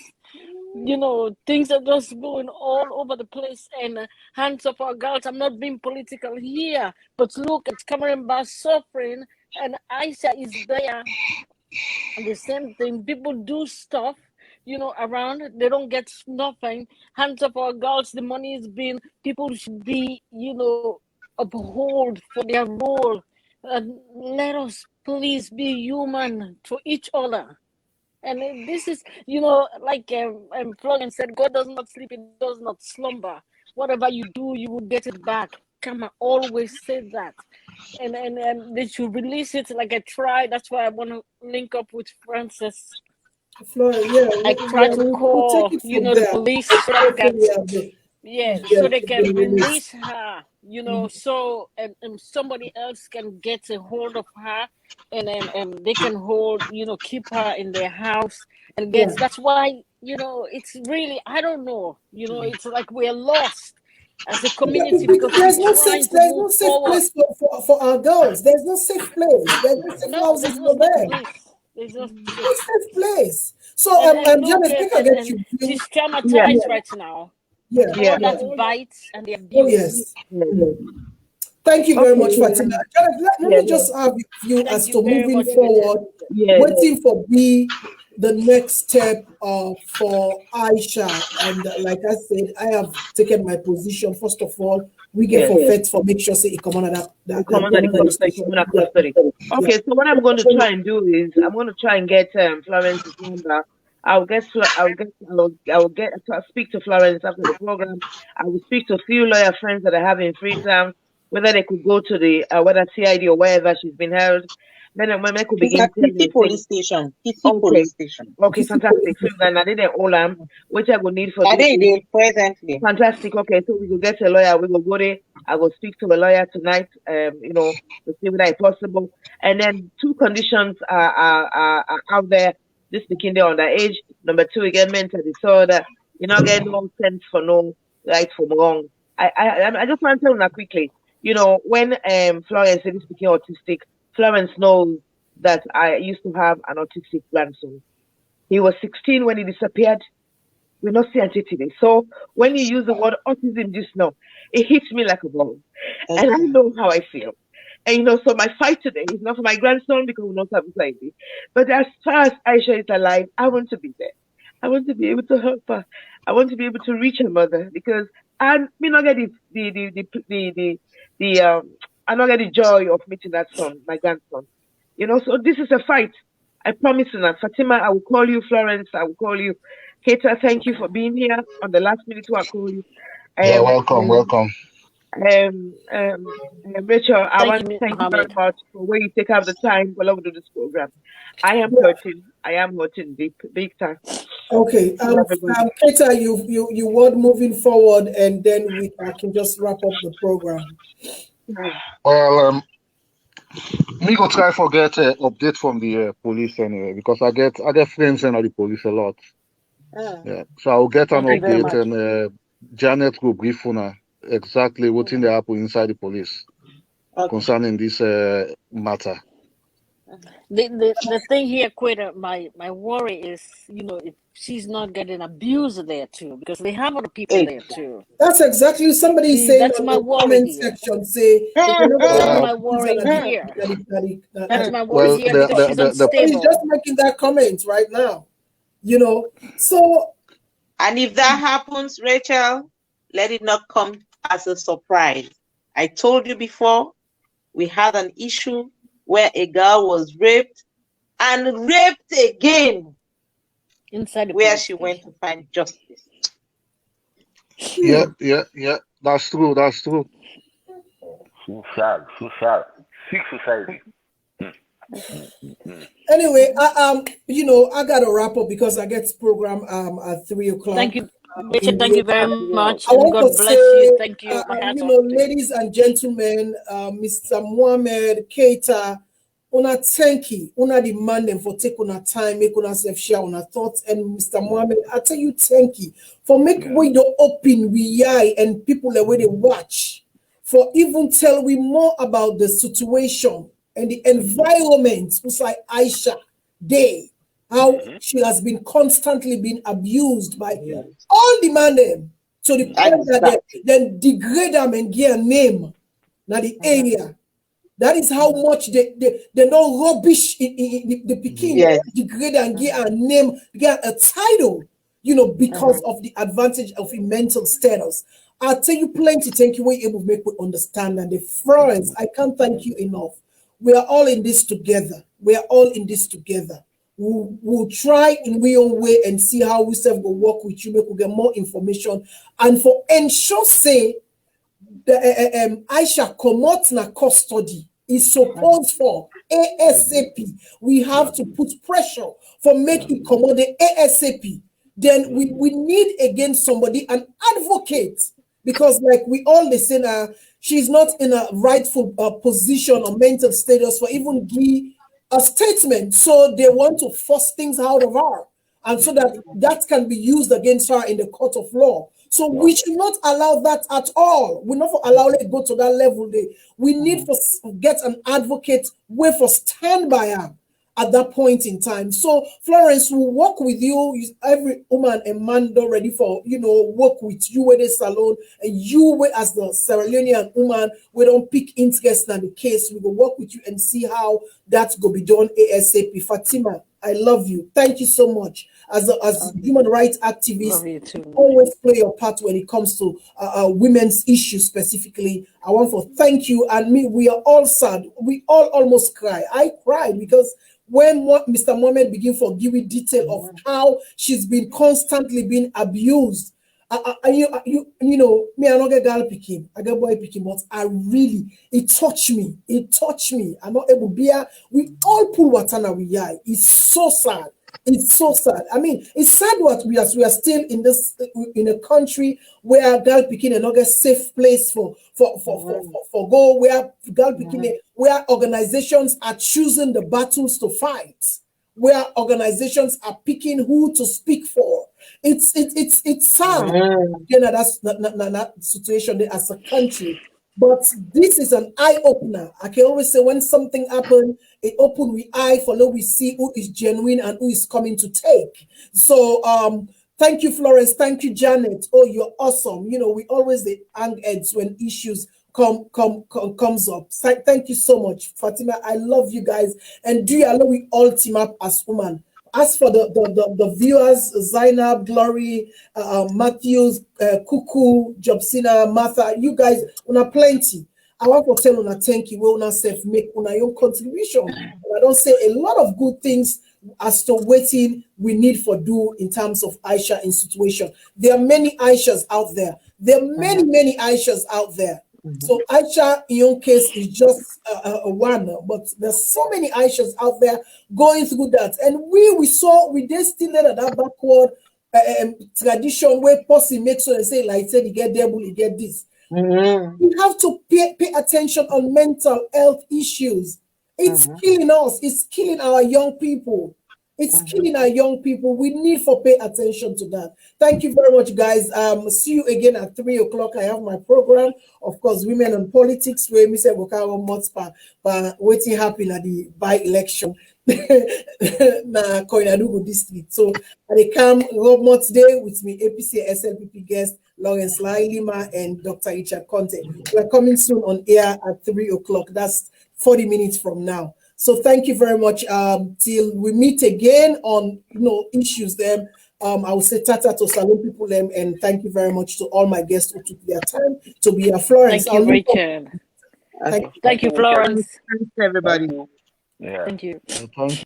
You know, things are just going all over the place. And hands up our girls. I'm not being political here. But look, it's Cameron Bass suffering. And Aisha is there. And the same thing. People do stuff, you know, around. They don't get nothing. Hands up our girls. The money is being. People should be, you know, uphold for their role. Let us please be human to each other. And this is, you know, like Florian said, God does not sleep, He does not slumber. Whatever you do, you will get it back. Come on, always say that. And they should release it like I tried. That's why I want to link up with Francis. Florian, I tried to call, you know, the police so they can release her, you know, so somebody else can get a hold of her and they can keep her in their house and that's why, you know, it's really, I don't know, you know, it's like we're lost as a community because there's no safe place for our girls. There's no safe place. There's no safe houses for them. There's no safe place. So Janet, I think I get you. She's traumatized right now. All that bites and the abuse. Thank you very much, Fatima. Janet, let me just have you as to moving forward, waiting for the next step for Aisha. And like I said, I have taken my position. First of all, we get for make sure say it come on that custody. Okay, so what I'm going to try and do is I'm going to try and get Florence's number. I'll speak to Florence after the program. I will speak to a few lawyer friends that I have in Freetown, whether they could go to the whether CID or wherever she's been held. could It's begin at telling Kitty you police things. station. Kitty Okay. police station. Okay, fantastic. So then I didn't all which I would need for Are this. they there presently? Fantastic. Okay, so we will get a lawyer. We will go there. I will speak to a lawyer tonight. To see whether it's possible. And then 2 conditions are out there. This became the underage. Number 2, we get mental disorder. You not get no sense for no right from wrong. I just want to tell you quickly. When Florence is speaking autistic, Florence knows that I used to have an autistic grandson. He was 16 when he disappeared. We not see until today. So when you use the word autism just now, it hits me like a ball. And I know how I feel. And so my fight today is not for my grandson because we don't have a lady. But as far as Aisha is alive, I want to be there. I want to be able to help her. I want to be able to reach her mother because I may not get I not get the joy of meeting that son, my grandson. So this is a fight. I promise you that. Fatima, I will call you. Florence, I will call you. Keita, thank you for being here on the last minute. I call you. Yeah, welcome. Rachel, I want to you, thank you very Mohammed. much for where you take out the time for love to do this program. I am hurting. I am hurting big time. Okay, Peter, you word moving forward, and then I can just wrap up the program. Well, me go try forget update from the police anyway because I get friends in the police a lot. Yeah, so I'll get an update and Janet will brief on exactly what's in the happen inside the police concerning this matter. The thing here, Quita, my worry is, if she's not getting abused there too, because they have other people there too. That's exactly somebody saying that's on my the worry comment here. section. Say That's my worry here. That's my worry here because she's unstable. He's just making that comment right now. So. And if that happens, Rachel, let it not come as a surprise. I told you before, we had an issue where a girl was raped and raped again inside the where she went to find justice. Yeah. That's true. So sad. Sick society. Anyway, I gotta wrap up because I get program at 3:00. Thank you, Richard. Thank you very much. I want God to bless say, you. Thank you. Ladies and gentlemen, Mr. Mohammed, Keita, una thank you, una demand them for taking una time, make una self share una thoughts, and Mr. Mohammed, I tell you thank you for making we the open we eye and people the way they watch, for even tell we more about the situation and the environment. It's like Aisha Day, how she has been constantly being abused by all the man them to the point that they then degrade them and get a name now the area. That is how much they know rubbish in the Peking degrade and get a name, get a title, because of the advantage of a mental status. I'll tell you plenty. Thank you. We're able to make we understand. And the friends, I can't thank you enough. We are all in this together. We'll try in our own way and see how we self will work with you, make we get more information. And for ensure say the Aisha comot na custody is supposed for ASAP. We have to put pressure for make it come the ASAP. Then we need again somebody, an advocate, because like we all listen, she's not in a rightful position or mental status for even give a statement. So they want to force things out of her, and so that can be used against her in the court of law. So we should not allow that at all. We not allow it to go to that level. We need to get an advocate where for stand by her at that point in time. So Florence will work with you. Every woman and man ready for work with you with the salon, and you as the Sierra Leonean woman, we don't pick interest in the case. We will work with you and see how that's going to be done ASAP. Fatima, I love you. Thank you so much. As human rights activist, always play your part when it comes to women's issues specifically. I want to thank you. And me, we are all sad. We all almost cry. I cried because when Mr. Mohammed began for giving detail of how she's been constantly being abused You know, me, I don't get girl picking, I get boy picking, but it touched me. It touched me. I'm not able to be here. We all pull water now we eye. It's so sad. It's so sad. I mean, it's sad what we are still in a country where girl picking and not get safe place for go where girl picking where organizations are choosing the battles to fight, where organizations are picking who to speak for. It's sad. You know, that's not situation there as a country. But this is an eye opener. I can always say when something happened, it opened we eye for now we see who is genuine and who is coming to take. So thank you, Florence. Thank you, Janet. Oh, you're awesome. You know, we always the hang heads when issues comes up. Thank you so much, Fatima. I love you guys. And do you know we all team up as women? As for the viewers, Zainab, Glory, Matthews, Kuku, Jobsina, Martha, you guys, una plenty. I want to tell una thank you. We una self make una your contribution. And I don't say a lot of good things as to waiting we need for do in terms of Aisha in situation. There are many Aishas out there. There are many Aishas out there. So Aisha, in your case, is just a one, but there's so many Aishas out there going through that. And we did still let that backward tradition where Posse makes sure and say, like said, you get devil, you get this. We have to pay attention on mental health issues. It's killing us. It's killing our young people. It's killing our young people. We need to pay attention to that. Thank you very much, guys. See you again at 3 o'clock. I have my program, of course, Women on Politics, where Mr. Gokawa Motspa, waiting happen at the by-election na Koinadugu district. So they come Rob Mott today with me, APC SLPP guest, Lawrence Lai Lima and Dr. Isha Conte. We're coming soon on air at 3 o'clock. That's 40 minutes from now. So thank you very much. Till we meet again on issues them. I will say tata to salon people them, and thank you very much to all my guests who took their time to be here. Florence. Thank you, Richard. Thank you, Florence. Thanks, everybody. Yeah. Thank you. Thank you.